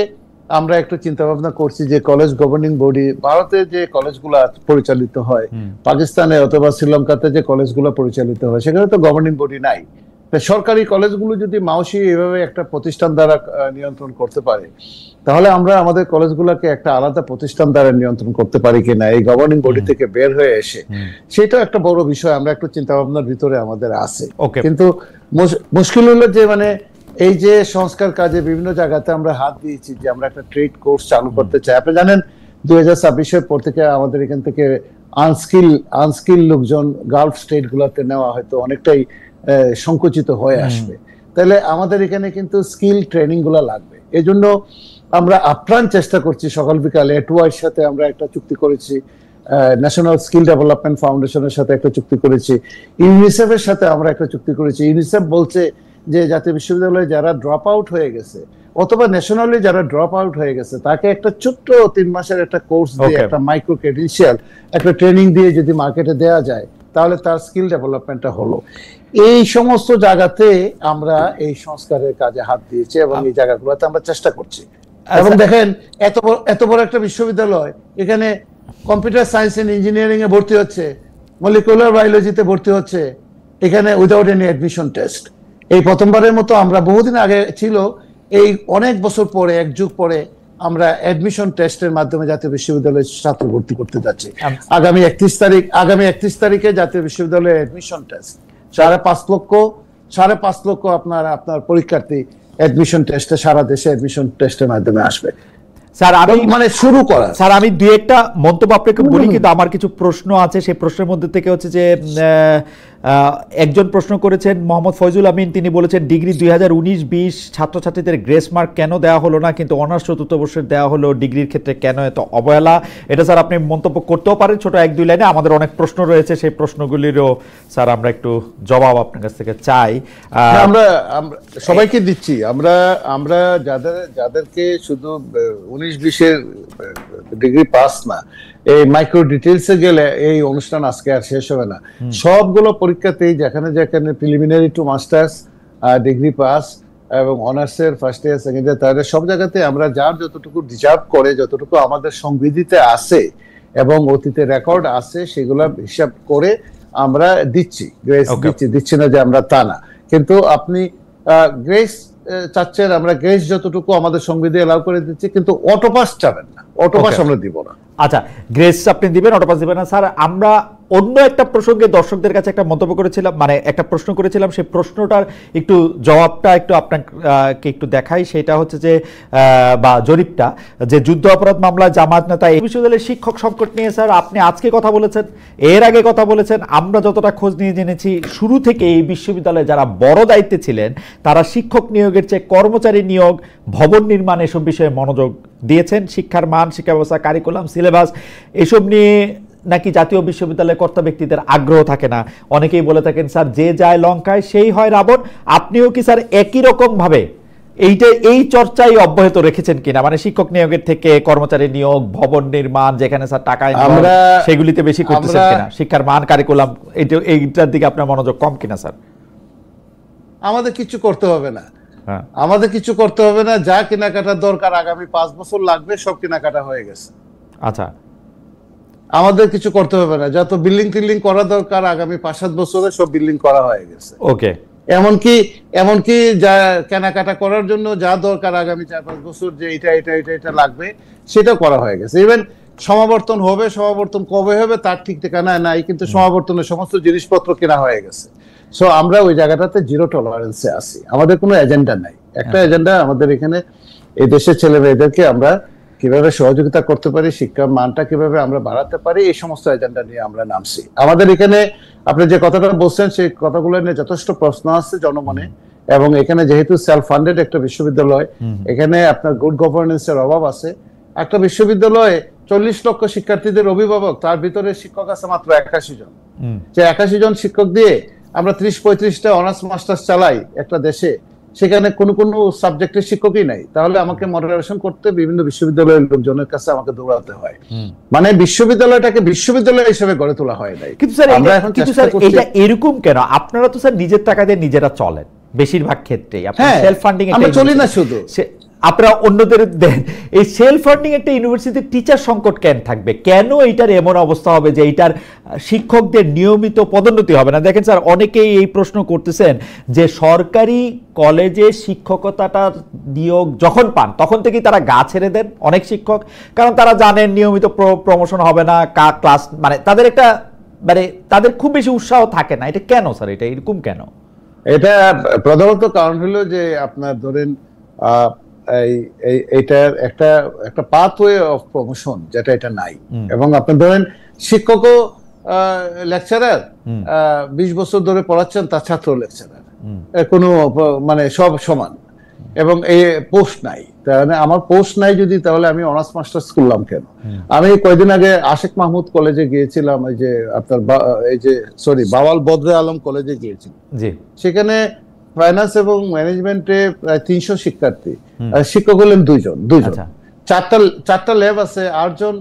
আমরা একটু চিন্তা ভাবনা করছি যে কলেজ গভর্নিং বডি, ভারতে যে কলেজগুলো পরিচালিত হয়, পাকিস্তানে অথবা শ্রীলঙ্কাতে যে কলেজগুলো পরিচালিত হয়, সেখানে তো গভর্নিং বডি নাই। সরকারি কলেজগুলো যদি মাউসি এভাবে একটা প্রতিষ্ঠান দ্বারা নিয়ন্ত্রণ করতে পারে, তাহলে আমরা আমাদের কলেজগুলোকে একটা আলাদা প্রতিষ্ঠান দ্বারা নিয়ন্ত্রণ করতে পারি কিনা এই গভর্নিং বডি থেকে বের হয়ে এসে, সেটা একটা বড় বিষয়। আমরা একটু চিন্তা ভাবনার ভিতরে আমাদের আছে, কিন্তু মুশকিল হলো যে মানে এই যে সংস্কার কাজে বিভিন্ন জায়গাতে আমরা হাত দিয়েছি, যে আমরা একটা ট্রেড কোর্স চালু করতে চাই। আপনি জানেন 2026-এর পর থেকে আমাদের এখান থেকে আনস্কিল লোকজন গালফ স্টেট গুলোতে নেওয়া হয়তো অনেকটাই সংকুচিত হয়ে আসবে। তাহলে আমাদের এখানে কিন্তু স্কিল ট্রেনিং গুলা লাগবে। এই জন্য আমরা আপ্রাণ চেষ্টা করছি, সকাল বিকাল এটুআইয়ের সাথে আমরা একটা চুক্তি করেছি, ন্যাশনাল স্কিল ডেভেলপমেন্ট ফাউন্ডেশনের সাথে একটা চুক্তি করেছি, ইউনিসেফের সাথে আমরা একটা চুক্তি করেছি। ইউনিসেফ বলছে যে জাতীয় বিশ্ববিদ্যালয়ে যারা ড্রপ আউট হয়ে গেছে অথবা ন্যাশনালি যারা ড্রপ আউট হয়ে গেছে, তাকে একটা ছোট্ট 3 মাসের একটা কোর্স দিয়ে, একটা মাইক্রো ক্রেডেনশিয়াল, একটা ট্রেনিং দিয়ে যদি মার্কেটে দেওয়া যায়, তাহলে তার স্কিল ডেভেলপমেন্টটা হলো। এই সমস্ত জায়গাতে আমরা এই সংস্কারের কাজে হাত দিয়েছি এবং এই জায়গাগুলোতে আমরা চেষ্টা করছি। এবং দেখেন এত বড় একটা বিশ্ববিদ্যালয়, এখানে কম্পিউটার সায়েন্স এন্ড ইঞ্জিনিয়ারিং এ ভর্তি হচ্ছে, মলিকুলার বায়োলজিতে ভর্তি হচ্ছে, এখানে উইদাউট এনি অ্যাডমিশন টেস্ট। এই প্রথমবারের মতো আমরা, বহুদিন আগে ছিল, এই অনেক বছর পরে, এক যুগ পরে আমরা অ্যাডমিশন টেস্টের মাধ্যমে জাতীয় বিশ্ববিদ্যালয়ে ছাত্র ভর্তি করতে যাচ্ছি। আগামী 31 তারিখে জাতীয় বিশ্ববিদ্যালয়ে অ্যাডমিশন টেস্ট, 5.5 লক্ষ আপনার পরীক্ষার্থী অ্যাডমিশন টেস্টে, সারা দেশে অ্যাডমিশন টেস্টের মাধ্যমে আসবে। স্যার আমি দুই একটা মন্তব্য আপনাকে বলি, কিন্তু আমার কিছু প্রশ্ন আছে। সেই প্রশ্নের মধ্যে থেকে হচ্ছে যে একজন প্রশ্ন করেছেন মোহাম্মদ ফয়জুল আমিন, তিনি বলেছেন ডিগ্রি 2019-20 ছাত্রছাত্রীদের গ্রেস মার্ক কেন দেওয়া হলো না, কিন্তু অনার্স চতুর্থ বর্ষের দেওয়া হলো, ডিগ্রির ক্ষেত্রে কেন এত অবহেলা? এটা স্যার আপনি মন্তব্য করতেও পারেন ছোট 1-2 লাইনে। আমাদের অনেক প্রশ্ন রয়েছে, সেই প্রশ্নগুলিরও স্যার আমরা একটু জবাব আপনার কাছ থেকে চাই। আমরা সবাইকে দিচ্ছি, আমরা যাদেরকে শুধু 19-20-এর ডিগ্রি পাস না, এই মাইক্রো ডিটেইলসে গেলে এই অনুষ্ঠান আজকে আর শেষ হবে না। সবগুলো পরীক্ষাতেই যেখানে preliminary to masters degree pass এবং অনার্সের first year, second year, third year, সব জায়গাতে আমরা যার যতটুকু ডিজার্ভ করে, যতটুকু আমাদের সংবিধিতে আছে এবং অতীতে রেকর্ড আছে, সেগুলো হিসাব করে আমরা দিচ্ছি, গ্রেস দিচ্ছি না যে আমরা তা না। কিন্তু আপনি গ্রেস চাচ্ছেন, আমরা গ্রেস যতটুকু আমাদের সংবিধি এলাও করে দিচ্ছি, কিন্তু অটোপাস চাবেন না, অটোপাস আমরা দিব না। আচ্ছা, গ্রেস আপনি দিবেন, অটোপাস দিবেন না। স্যার আমরা অন্য একটা প্রসঙ্গে দর্শকদের কাছে একটা মন্তব্য করেছিলাম, মানে একটা প্রশ্ন করেছিলাম, সেই প্রশ্নটার একটু জবাবটা একটু আপনাকে একটু দেখাই। সেটা হচ্ছে যে বা জরিপটা, যে যুদ্ধ অপরাধ মামলায় জামায়াত নেতা এই বিশ্ববিদ্যালয়ের শিক্ষক সংকট নিয়ে স্যার আপনি আজকে কথা বলেছেন, এর আগে কথা বলেছেন। আমরা যতটা খোঁজ নিয়ে জেনেছি, শুরু থেকে এই বিশ্ববিদ্যালয়ে যারা বড় দায়িত্বে ছিলেন, তারা শিক্ষক নিয়োগের চেয়ে কর্মচারী নিয়োগ, ভবন নির্মাণ, এসব বিষয়ে মনোযোগ দিয়েছেন। শিক্ষার মান, শিক্ষা ব্যবস্থা, কারিকুলাম, সিলেবাস, এসব নিয়ে নাকি জাতীয় বিশ্ববিদ্যালয়ের কর্তা ব্যক্তিদের আগ্রহ থাকে না। অনেকেই বলে থাকেন স্যার, যে যায় লঙ্কায় সেই হয় রাবণ। আপনিও কি স্যার একই রকম ভাবে এই চর্চাই অব্যাহত রেখেছেন কিনা? মানে শিক্ষক নিয়োগের থেকে কর্মচারী নিয়োগ, ভবন নির্মাণ, যেখানে স্যার টাকা সেগুলিতে বেশি করতেছেন কিনা? শিক্ষার মান, কারিকুলাম, এইটার দিকে আপনার মনোযোগ কম কিনা স্যার? আমাদের কিছু করতে হবে না, আমাদের কিছু করতে হবে না। যা কেনাকাটার দরকার আগামী 5 বছর লাগবে, সব কেনাকাটা হয়ে গেছে। আচ্ছা, আমাদের কিছু করতে হবে না, যত বিল্ডিং টিল্ডিং করা দরকার আগামী 5-7 বছরে সব বিল্ডিং করা হয়ে গেছে। ওকে, এমনকি যা কেনাকাটা করার জন্য যা দরকার আগামী 4-5 বছর যে এটা লাগবে সেটা করা হয়ে গেছে। ইভেন সমাবর্তন কবে হবে তার ঠিক ঠিকানা নাই, কিন্তু সমাবর্তনের সমস্ত জিনিসপত্র কেনা হয়ে গেছে। সো আমরা ওই জায়গাটাতে জিরো টলারেন্সে আছি, আমাদের কোনো এজেন্ডা নাই। একটা এজেন্ডা আমাদের এখানে, এই দেশের ছেলে মেয়েদেরকে আমরা কিভাবে সহযোগিতা করতে পারি, শিক্ষার মানটা কিভাবে আমরা বাড়াতে পারি, এই সমস্ত এজেন্ডা নিয়ে আমরা নামছি। আমাদের এখানে আপনি যে কথাটা বলছেন সেই কথাগুলো নিয়ে যথেষ্ট প্রশ্ন আছে জনমনে, এবং এখানে যেহেতু সেলফ ফান্ডেড একটা বিশ্ববিদ্যালয়, এখানে আপনার গুড গভর্নেন্সের অভাব আছে। একটা বিশ্ববিদ্যালয়ে 40 লক্ষ শিক্ষার্থীদের অভিভাবক, তার ভিতরে শিক্ষক আছে মাত্র 81 জন। যে 81 জন শিক্ষক দিয়ে আমরা 30-35টা অনার্স মাস্টার্স চালাই একটা দেশে, সেখানে কোনো সাবজেক্টের শিক্ষকই নাই, তাহলে আমাকে মডারেশন করতে বিভিন্ন বিশ্ববিদ্যালয়ের লোকজনের কাছে আমাকে দৌড়াতে হয়। মানে বিশ্ববিদ্যালয়টাকে বিশ্ববিদ্যালয় হিসেবে গড়ে তোলা হয় নাই। কিন্তু স্যার এটা এরকম কেন? আপনারা তো স্যার নিজের টাকা দিয়ে নিজেরা চলেন বেশিরভাগ ক্ষেত্রে, আপনারা সেলফ ফান্ডিং আমরা চলি না শুধু, আপনারা অন্যদের দেন। এই সেলফ ফান্ডিং একটা ইউনিভার্সিটির টিচার সংকট কেন থাকবে? কেন এইটার এমন অবস্থা হবে যে এইটার শিক্ষকদের নিয়মিত পদোন্নতি হবে না? দেখেন স্যার, অনেকেই এই প্রশ্ন করতেছেন যে সরকারি কলেজে শিক্ষকতাটার নিয়োগ যখন পান তখন থেকেই তারা গা ছেড়ে দেন অনেক শিক্ষক, কারণ তারা জানেন নিয়মিত প্রমোশন হবে না, ক্লাস মানে তাদের একটা মানে তাদের খুব বেশি উৎসাহ থাকে না। এটা কেন স্যার? এটা এরকম কেন? এটা প্রধানত কারণ হলো যে আপনার ধরেন এইটার একটা পাথওয়ে অফ প্রমোশন যেটা এটা নাই। এবং আপনি ধরেন শিক্ষকও লেকচারার 20 বছর ধরে পড়াচ্ছেন, তার ছাত্র লেকচারার, কোনো মানে সব সমান, এবং এই পোস্ট নাই। তাহলে আমার পোস্ট নাই যদি, তাহলে আমি অনার্স মাস্টার্স করলাম কেন? আমি কয়েকদিন আগে আশেক মাহমুদ কলেজে গিয়েছিলাম, এই যে আপনার বাওয়াল বদরে আলম কলেজে গিয়েছিলাম। সেখানে ফাইন্যান্স এবং ম্যানেজমেন্টে প্রায় 300 শিক্ষার্থী, শিক্ষক হলেন দুইজন। চারটা ল্যাব আছে, 8 জন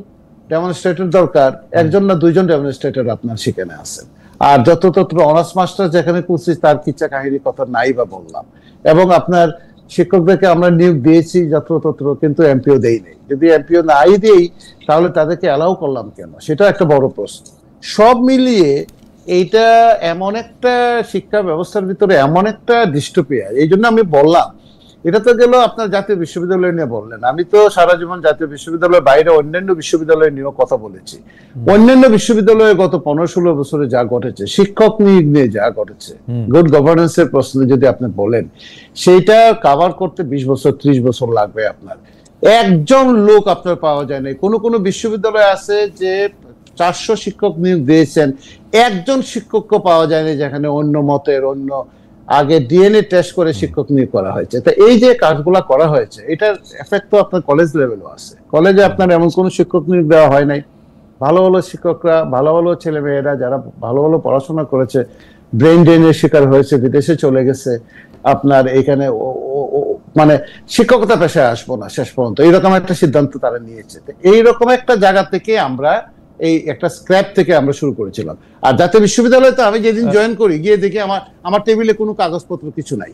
ডেমনস্ট্রেটর দরকার, 1 জন না 2 জন ডেমনস্ট্রেটর আপনার সেখানে আছেন। আর যততত্র অনার্স মাস্টার যেখানে করছি তার কিচ্ছা কাহিনী কথা নাই বা বললাম। এবং আপনার শিক্ষকদেরকে আমরা নিয়োগ দিয়েছি যত্রতত্র, কিন্তু এমপিও দেই নাই। যদি এমপিও নাই দেই তাহলে তাদেরকে অ্যালাউ করলাম কেন? সেটা একটা বড় প্রশ্ন। সব মিলিয়ে এইটা এমন একটা শিক্ষা ব্যবস্থার ভিতরে এমন একটা ডিস্টোপিয়া। এই জন্য আমি বললাম, এটা তো গেল আপনার জাতীয় বিশ্ববিদ্যালয় নিয়ে বললেন। আমি তো সারা জীবন জাতীয় বিশ্ববিদ্যালয়ের বাইরে অন্যান্য বিশ্ববিদ্যালয় নিয়েও কথা বলেছি। অন্যান্য বিশ্ববিদ্যালয়ে গত 15-16 বছরে যা ঘটেছে, শিক্ষক নিয়োগ নিয়ে যা ঘটেছে, গুড গভর্নেন্সের প্রশ্ন যদি আপনি বলেন, সেইটা কভার করতে 20 বছর 30 বছর লাগবে। আপনার একজন লোক আপনার পাওয়া যায় না। কোনো বিশ্ববিদ্যালয় আছে যে 400 শিক্ষক নিয়োগ দিয়েছেন, একজন শিক্ষককে পাওয়া যায় না যেখানে অন্য মতের, অন্য আগে ডিএনএ টেস্ট করে শিক্ষক নিয়োগ করা হয়েছে। তো এই যে কাজগুলা করা হয়েছে, এটার এফেক্ট তো আপনার কলেজ লেভেলও আছে। কলেজে আপনার এমন কোনো শিক্ষক নিয়োগ দেওয়া হয় নাই। ভালো ভালো শিক্ষকরা, ভালো ভালো ছেলে মেয়েরা যারা ভালো ভালো পড়াশোনা করেছে, ব্রেন ড্রেনের শিকার হয়েছে, বিদেশে চলে গেছে। আপনার এখানে মানে শিক্ষকতা পেশায় আসবো না শেষ পর্যন্ত, এইরকম একটা সিদ্ধান্ত তারা নিয়েছে। এইরকম একটা জায়গা থেকে আমরা এই একটা স্ক্র্যাপ থেকে আমরা শুরু করেছিলাম। আর জাতীয় বিশ্ববিদ্যালয়ে তো আমি যেদিন জয়েন করি, গিয়ে দেখি আমার টেবিলে কোনো কাগজপত্র কিছু নাই।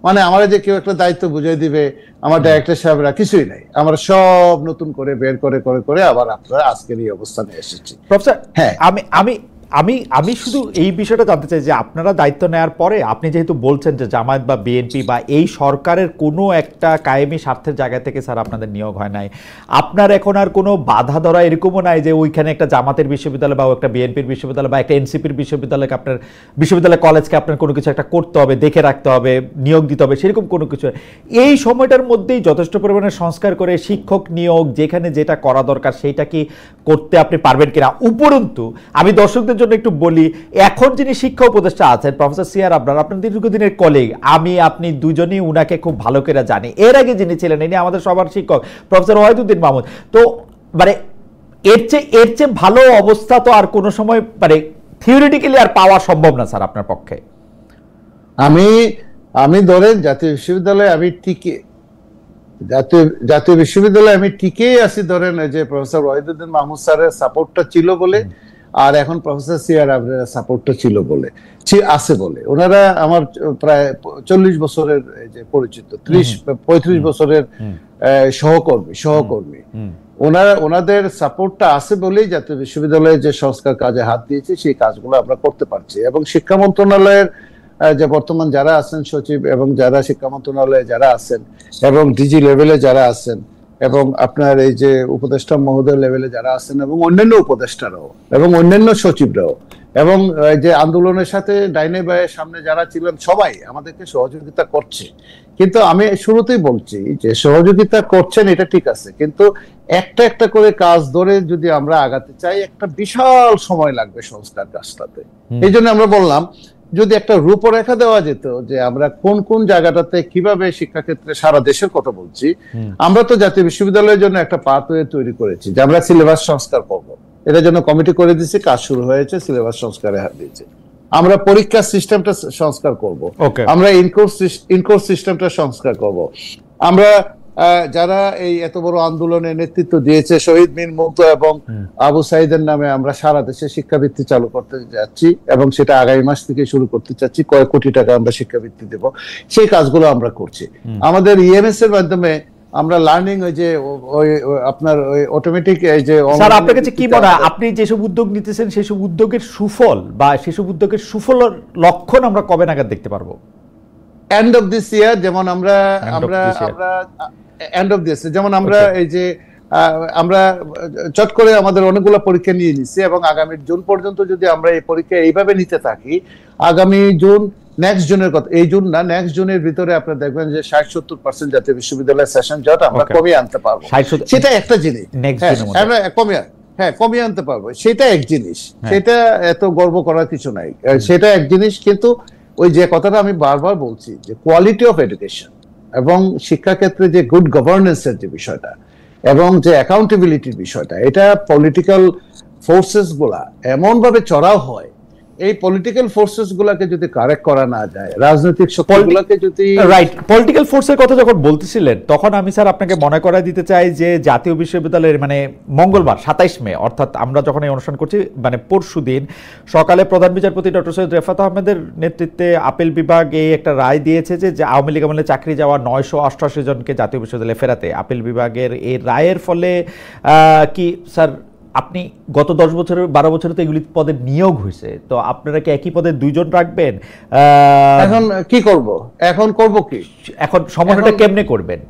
মানে আমার যে কেউ একটা দায়িত্ব বুঝিয়ে দিবে, আমার ডাইরেক্টর সাহেবরা কিছুই নাই। আমরা সব নতুন করে বের করে আবার আপনারা আজকের এই অবস্থানে এসেছি। প্রফেসর, হ্যাঁ, আমি শুধু এই বিষয়টা জানতে চাই যে আপনারা দায়িত্ব নেওয়ার পরে আপনি যেহেতু বলছেন যে জামায়াত বা বিএনপি বা এই সরকারের কোনো একটা কায়েমি স্বার্থের জায়গা থেকে স্যার আপনাদের নিয়োগ হয় নাই, আপনার এখন আর কোনো বাধা ধরা এরকমও নাই যে ওইখানে একটা জামাতের বিশ্ববিদ্যালয় বা একটা বিএনপির বিশ্ববিদ্যালয় বা একটা এনসিপির বিশ্ববিদ্যালয়কে আপনার বিশ্ববিদ্যালয় কলেজকে আপনার কোনো কিছু একটা করতে হবে, দেখে রাখতে হবে, নিয়োগ দিতে হবে, সেরকম কোনো কিছু? এই সময়টার মধ্যেই যথেষ্ট পরিমাণে সংস্কার করে শিক্ষক নিয়োগ যেখানে যেটা করা দরকার সেইটা কি করতে আপনি পারবেন কিনা? উপরন্তু আমি দর্শকদের জন্য একটু বলি, এখন যিনি শিক্ষা উপদেষ্টা আছেন প্রফেসর সিআর আবরার, আপনার দীর্ঘদিনের কলিগ, আমি আপনি দুজনই উনাকে খুব ভালো করে জানি। এর আগে যিনি ছিলেন ইনি আমাদের সবার শিক্ষক প্রফেসর ওয়াহিদুদ্দিন মাহমুদ। তো মানে এর চেয়ে ভালো অবস্থা তো আর কোনো সময় মানে থিওরিটিক্যালি আর পাওয়া সম্ভব না স্যার আপনার পক্ষে। আমি ধরেন জাতীয় বিশ্ববিদ্যালয়ে আমি টিকেই আছি। ধরেন যে প্রফেসর ওয়াহিদুদ্দিন মাহমুদ স্যারের সাপোর্টটা ছিল বলে আর এখন প্রফেসর সিআর আবরারের সাপোর্টটা ছিল বলে আছে বলে, ওনারা আমার প্রায় 40 বছরের যে পরিচিত, 35 বছরের সহকর্মী ওনাদের সাপোর্টটা আছে বলেই জাতীয় বিশ্ববিদ্যালয়ে যে সংস্কার কাজে হাত দিয়েছে সেই কাজগুলো আমরা করতে পারছি। এবং শিক্ষা মন্ত্রণালয়ের যে বর্তমান যারা আছেন সচিব এবং যারা শিক্ষা মন্ত্রণালয়ে যারা আছেন এবং ডিজি লেভেলে যারা আছেন এবং আপনার এই যে উপদেষ্টা মহোদয় লেভেলে যারা আছেন এবং অন্যান্য উপদেষ্টারাও এবং অন্যান্য সচিবরাও এবং যে আন্দোলনের সাথে ডাইনে বায়ে সামনে যারা ছিলেন সবাই আমাদেরকে সহযোগিতা করছে। কিন্তু আমি শুরুতেই বলছি যে সহযোগিতা করছেন এটা ঠিক আছে, কিন্তু একটা একটা করে কাজ ধরে যদি আমরা আগাতে চাই একটা বিশাল সময় লাগবে সংস্কার কাজটাতে। এই জন্য আমরা বললাম যদি একটা রূপরেখা দেওয়া যেত যে আমরা কোন কোন জায়গাটাতে কিভাবে শিক্ষাক্ষেত্রে সারা দেশের কথা বলছি, আমরা তো জাতীয় বিশ্ববিদ্যালয়ের জন্য একটা পাথওয়ে তৈরি করেছি যে আমরা সিলেবাস সংস্কার করব, এটার জন্য কমিটি করে দিয়েছি, কাজ শুরু হয়েছে, সিলেবাস সংস্কারে হাত দিয়েছে। আমরা পরীক্ষার সিস্টেমটা সংস্কার করব, আমরা ইনকোর্স সিস্টেমটা সংস্কার করব, আমরা যারা এই এত বড় আন্দোলনে নেতৃত্ব দিয়েছে শহীদ মিন মুগ্ধ এবং আবু সাইদের নামে আমরা সারা দেশে শিক্ষাবৃত্তি চালু করতে যাচ্ছি এবং সেটা আগামী মাস থেকে শুরু করতে চাচ্ছি, কয়েক কোটি টাকা আমরা শিক্ষাবৃত্তি দেব, সেই কাজগুলো আমরা করছি। আমাদের ইএমএস এর মাধ্যমে আমরা লার্নিং ওই যে আপনার ওই অটোমেটিক এই যে স্যার আপনার কাছে কি মনে হয় আপনি যেসব উদ্যোগ নিতেছেন সেসব উদ্যোগের সুফল বা সেসব উদ্যোগের সুফলের লক্ষণ আমরা কবে নাগাদ দেখতে পারবো? এন্ড অফ দিস ইয়ার, যেমন আমরা এন্ড অফ দিস যেমন আমরা এই যে আমরা চট করে আমাদের অনেকগুলো পরীক্ষা নিয়ে নিচ্ছি এবং আগামী জুন পর্যন্ত যদি আমরা এই পরীক্ষা এইভাবে নিতে থাকি, আগামী জুন নেক্সট জুনের কথা, এই জুন না নেক্সট জুনের ভিতরে আপনারা দেখবেন যে 60-70% জাতীয় বিশ্ববিদ্যালয়ের সেশন জট আমরা কমিয়ে আনতে পারবো। সেটা একটা জিনিস, কমিয়ে আনতে পারবো, সেটা এক জিনিস, সেটা এত গর্ব করার কিছু নাই, সেটা এক জিনিস। কিন্তু ওই যে কথাটা আমি বারবার বলছি যে কোয়ালিটি অফ এডুকেশন এবং শিক্ষাক্ষেত্রে যে গুড গভর্নেন্সের যে বিষয়টা এবং যে অ্যাকাউন্টেবিলিটির বিষয়টা, এটা পলিটিক্যাল ফোর্সেস গুলা এমন ভাবে চড়াও হয়, এই পলিটিক্যাল ফোর্সেস গুলাকে যদি কারেক্ট করা না যায়, রাজনৈতিক শক্তিগুলোকে যদি রাইট পলিটিক্যাল ফোর্সের কথা যখন বলতেছিলেন তখন আমি স্যার আপনাকে মনে করাই দিতে চাই যে জাতীয় বিশ্ববিদ্যালয়ের মানে মঙ্গলবার 27 মে অর্থাৎ আমরা যখন এই অনুষ্ঠান করছি মানে পরশুদিন সকালে প্রধান বিচারপতি ডক্টর সৈয়দ রেফাত আহমেদের নেতৃত্বে আপিল বিভাগ এই একটা রায় দিয়েছে যে আওয়ামী লীগ আমলে চাকরি যাওয়া 988 জনকে জাতীয় বিশ্ববিদ্যালয়ে ফেরাতে আপিল বিভাগের এই রায়ের ফলে কি স্যার আপনি গত 10 বছরের 12 বছরে তো এগুলি পদে নিয়োগ হয়েছে, তো আপনারা কি একই পদে 2 জন রাখবেন? এখন কি করব, এখন করব কি, এখন সমন্বয়টা কেমনে করবেন,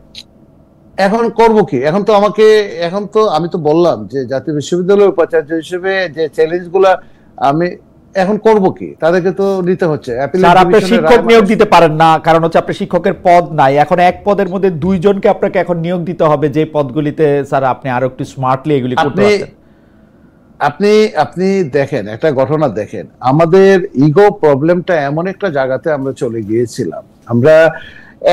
এখন করব কি? এখন তো আমাকে এখন তো আমি তো বললাম যে জাতীয় বিশ্ববিদ্যালয়ের উপাচার্য হিসেবে যে চ্যালেঞ্জগুলো আমি এখন করব কি, তাদেরকে তো নিতে হচ্ছে। স্যার আপনি শিক্ষক নিয়োগ দিতে পারেন না, কারণ হচ্ছে আপনার শিক্ষকের পদ নাই, এখন এক পদের মধ্যে 2 জনকে আপনাকে এখন নিয়োগ দিতে হবে যে পদগুলিতে স্যার আপনি আরো একটু স্মার্টলি এগুলি করতে পারতেন। আপনি দেখেন একটা ঘটনা দেখেন, আমাদের ইগো প্রবলেমটা এমন একটা জায়গাতে আমরা চলে গিয়েছিলাম, আমরা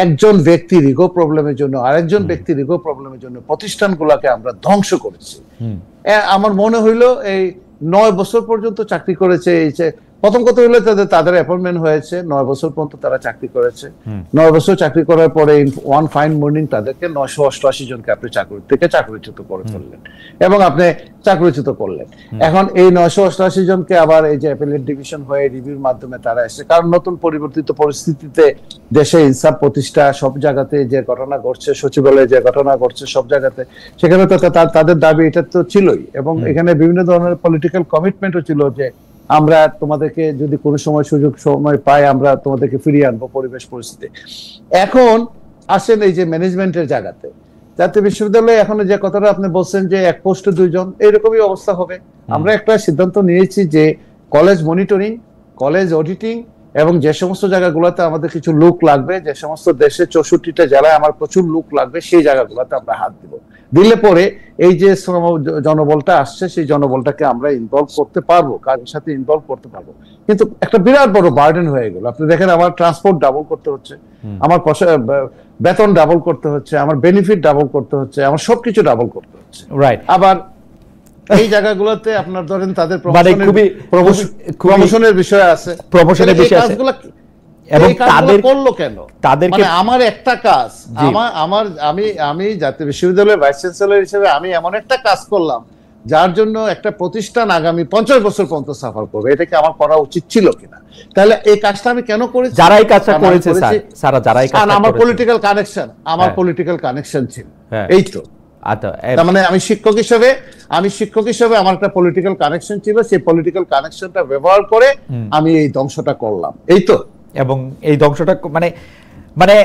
একজন ব্যক্তির ইগো প্রবলেমের জন্য আরেকজন ব্যক্তির ইগো প্রবলেমের জন্য প্রতিষ্ঠানগুলোকে আমরা ধ্বংস করেছি। আমার মনে হইলো এই 9 বছর পর্যন্ত চাকরি করেছে, এই যে প্রথম কথা হলো তাদের অ্যাপয়েন্টমেন্ট হয়েছে, 9 বছর পর্যন্ত তারা চাকরি করেছে, 9 বছর চাকরি করার পরে ওয়ান ফাইন মর্নিং তাদেরকে 988 জনকে আপনি চাকরি থেকে চাকরিচ্যুত করে ফেললেন এবং আপনি চাকরিচ্যুত করলেন। এখন এই 988 জনকে আবার এই যে অ্যাপিলেট ডিভিশন হয়ে রিভিউর মাধ্যমে তারা এসে, কারণ নতুন পরিবর্তিত পরিস্থিতিতে দেশে ইনসাফ প্রতিষ্ঠা সব জায়গাতে যে ঘটনা ঘটছে, সচিবালয়ে যে ঘটনা ঘটছে সব জায়গাতে, সেখানে তো তাদের দাবি এটা তো ছিলই এবং এখানে বিভিন্ন ধরনের পলিটিক্যাল কমিটমেন্টও ছিল যে আমরা তোমাদেরকে যদি কোনো সময় সুযোগ সময় পাই আমরা তোমাদেরকে ফিরিয়ে আনবো পরিবেশ পরিস্থিতি। এখন আসেন এই যে ম্যানেজমেন্টের জায়গাতে জাতীয় বিশ্ববিদ্যালয়ে এখন যে কথাটা আপনি বলছেন যে এক পোস্টে 2 জন, এইরকমই অবস্থা হবে। আমরা একটা সিদ্ধান্ত নিয়েছি যে কলেজ মনিটরিং, কলেজ অডিটিং এবং যে সমস্ত জায়গাগুলোতে আমাদের কিছু লোক লাগবে, যে সমস্ত দেশে 64টা জেলায় আমার প্রচুর লোক লাগবে, সেই জায়গাগুলোতে আমরা হাত দিব। দিলে পরে এই যে জনবলটা আসছে সেই জনবলটাকে আমরা ইনভলভ করতে পারবো, কাজের সাথে ইনভলভ করতে পারবো। কিন্তু একটা বিরাট বড় বার্ডেন হয়ে গেল। আপনি দেখেন আমার ট্রান্সপোর্ট ডাবল করতে হচ্ছে, আমার বেতন ডাবল করতে হচ্ছে, আমার বেনিফিট ডাবল করতে হচ্ছে, আমার সবকিছু ডাবল করতে হচ্ছে। রাইট। আবার এই জায়গাগুলোতে আপনার ধরেন তাদের প্রমোশনের বিষয় আছে, প্রমোশনের বিষয় আছে এবং তাদের করলো কেন? তাদেরকে আমার একটা কাজ, আমি জাতীয় বিশ্ববিদ্যালয়ের ভাইস চ্যান্সেলর হিসেবে আমি এমন একটা কাজ করলাম যার জন্য একটা প্রতিষ্ঠান আগামী 50 বছর পর্যন্ত সাফার করবে, এটা কি আমার করা উচিত ছিল কিনা? তাহলে এই কাজটা আমি কেন করেছি? যারা এই কাজটা করেছে স্যার, যারা এই কাজটা, আমার পলিটিক্যাল কানেকশন ছিল, এই তো। তার মানে আমি শিক্ষক হিসেবে আমার একটা পলিটিক্যাল কানেকশন ছিল, সেই পলিটিক্যাল কানেকশনটা ব্যবহার করে আমি এই ধ্বংসটা করলাম, এই তো। এবং এই ধ্বংসটা মানে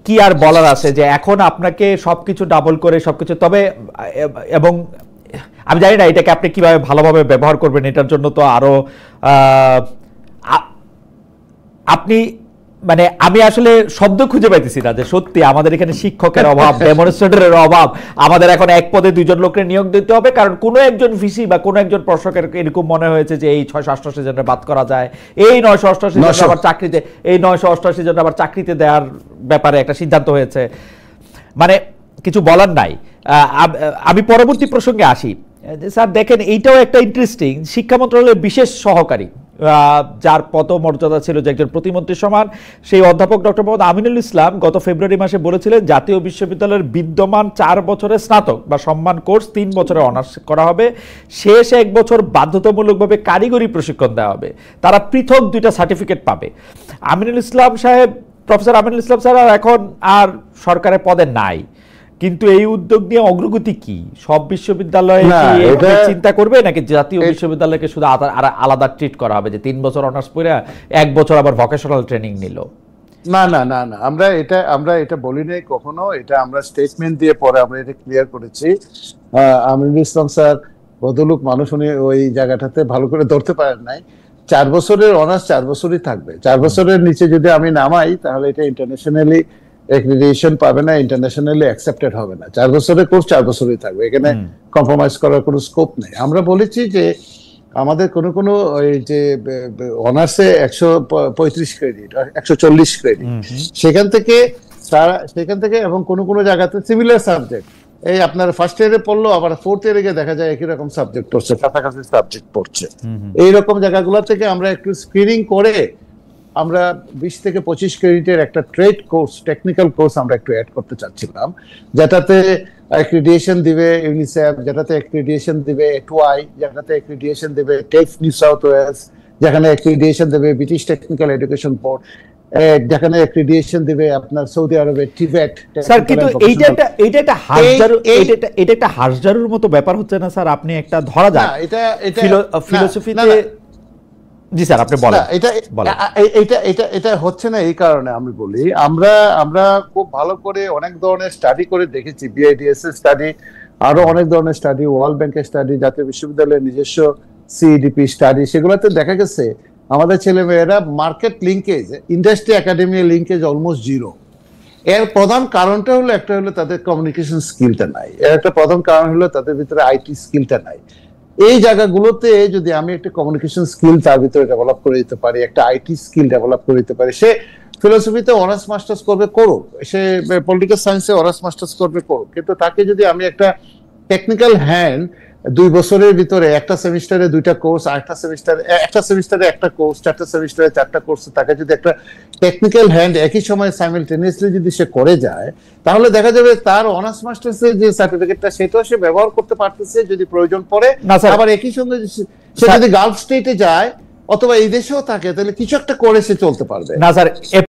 কি আর বলার আছে, যে এখন আপনাকে সবকিছু ডাবল করে সবকিছু, তবে এবং আমি জানি না এটাকে আপনি কিভাবে ভালোভাবে ব্যবহার করবেন, এটার জন্য তো আরো আপনি মানে আমি আসলে শব্দ খুঁজে পাইতেছি না যে সত্যি আমাদের এখানে শিক্ষকের অভাব, ডেমনস্ট্রেটরের অভাব, আমাদের এখন এক পদে 2 জন লোককে নিয়োগ দিতে হবে, কারণ কোনো একজন ভিসি বা কোনো একজন প্রশাসকের এরকম মনে হয়েছে যে এই 688 জনের বাদ করা যায়, এই 988 জন আবার চাকরিতে, এই 988 জন আবার চাকরিতে দেওয়ার ব্যাপারে একটা সিদ্ধান্ত হয়েছে, মানে কিছু বলার নাই। আমি পরবর্তী প্রসঙ্গে আসি। স্যার দেখেন, এইটাও একটা ইন্টারেস্টিং, শিক্ষা মন্ত্রণালয়ের বিশেষ সহকারী যার পদমর্যাদা ছিল যে একজন প্রতিমন্ত্রীর সমান, সেই অধ্যাপক ডক্টর মোহাম্মদ আমিনুল ইসলাম গত ফেব্রুয়ারি মাসে বলেছিলেন জাতীয় বিশ্ববিদ্যালয়ের বিদ্যমান 4 বছরের স্নাতক বা সম্মান কোর্স 3 বছরে অনার্স করা হবে, শেষ 1 বছর বাধ্যতামূলকভাবে কারিগরি প্রশিক্ষণ দেওয়া হবে, তারা পৃথক 2টা সার্টিফিকেট পাবে। আমিনুল ইসলাম সাহেব, প্রফেসর আমিনুল ইসলাম স্যার এখন আর সরকারের পদে নাই, কিন্তু এই উদ্যোগ নিয়ে অগ্রগতি কি? সব বিশ্ববিদ্যালয়ে চিন্তা করবে নাকি জাতীয় বিশ্ববিদ্যালয়কে শুধু আলাদা ট্রিট করা হবে, যে 3 বছর অনার্স পড়ে 1 বছর আবার ভোকেশনাল ট্রেনিং নিল? না, আমরা এটা বলি নাই কখনো, এটা আমরা স্টেটমেন্ট দিয়ে পরে আমরা এটা ক্লিয়ার করেছি। আমিনুল ইসলাম স্যার বদলুক মানুষ, উনি ওই জায়গাটাতে ভালো করে ধরতে পারেন নাই। 4 বছরের অনার্স 4 বছরই থাকবে, 4 বছরের নিচে যদি আমি নামাই তাহলে এটা ইন্টারন্যাশনালি অ্যাক্রিডিটেশন পাবে না, ইন্টারন্যাশনালি অ্যাকসেপ্টেড হবে না। 4 বছরের কোর্স 4 বছরই থাকবে, এখানে কম্প্রোমাইজ করার কোনো স্কোপ নেই। আমরা বলেছি যে আমাদের কোনো ওই যে অনার্সে 135 ক্রেডিট, 140 ক্রেডিট, সেখান থেকে এবং কোনো জায়গাতে সিমিলার সাবজেক্ট, এই আপনার ফার্স্ট ইয়ারে পড়লো আবার 4th ইয়ারে গিয়ে দেখা যায় একই রকম সাবজেক্ট পড়ছে, কাছাকাছি সাবজেক্ট পড়ছে। এইরকম জায়গাগুলো থেকে আমরা একটু স্ক্রিনিং করে আমরা 20 থেকে 25 ক্রেডিটের একটা ট্রেড কোর্স, টেকনিক্যাল কোর্স আমরা একটু অ্যাড করতে চাচ্ছিলাম, যেটাতে অ্যাক্রিডিটেশন দিবে ইউনিসেফ, যেটাতে অ্যাক্রিডিটেশন দিবে এটওয়াই, যেটাতে অ্যাক্রিডিটেশন দিবে টেক নিউ সাউথ ওয়েলস, যেখানে অ্যাক্রিডিটেশন দেবে ব্রিটিশ টেকনিক্যাল এডুকেশন বোর্ড, যেখানে অ্যাক্রিডিটেশন দিবে আপনার সৌদি আরবের টিবেট। স্যার কিন্তু এইটা একটা হাসজারুর মতো ব্যাপার হচ্ছে না স্যার? আপনি একটা ধরা যায় এটা ফিলোসফিতে, জি স্যার আপনি বলেন। এটা হচ্ছে না এই কারণে আমি বলি, আমরা খুব ভালো করে অনেক ধরনের স্টাডি করে দেখেছি, বিআইডিএস এর স্টাডি, আরো অনেক ধরনের স্টাডি, ওয়ার্ল্ড ব্যাংকের স্টাডি, জাতীয় বিশ্ববিদ্যালয়ের নিজস্ব সিইডিপি স্টাডি, সেগুলোতে দেখা গেছে আমাদের ছেলেমেয়েরা market linkage, industry academy linkage almost 0। এর প্রধান কারণটা হলো, একটা হলো তাদের কমিউনিকেশন স্কিলটা নাই, এর একটা প্রধান কারণ হলো তাদের ভিতরে আইটি স্কিলটা নাই। এই জায়গাগুলোতে যদি আমি একটা কমিউনিকেশন স্কিল তার ভিতরে ডেভেলপ করে দিতে পারি, একটা আইটি স্কিল ডেভেলপ করে দিতে পারি, সে ফিলোসফিতে অনার্স মাস্টার্স করবে করুক, সে পলিটিক্যাল সায়েন্সে অনার্স মাস্টার্স করবে করুক, কিন্তু তাকে যদি আমি একটা টেকনিক্যাল হ্যান্ড 2 বছরের ভিতরে একটা সেমিস্টারে 2টা কোর্স, একটা সেমিস্টারে একটা কোর্স, 4টা সেমিস্টারে 4টা কোর্স, তাকে যদি একটা টেকনিক্যাল হ্যান্ড একই সময় সাইমালটেনিয়াসলি যদি সে করে যায়, তাহলে দেখা যাবে তার অনার্স মাস্টার্সের যে সার্টিফিকেটটা সেটাও সে ব্যবহার করতে পারতেছে যদি প্রয়োজন পড়ে। আবার একই সঙ্গে সে যদি গালফ স্টেটে যায় অথবা এই দেশেও থাকে, তাহলে কিছু একটা করে সে চলতে পারবে। না স্যার,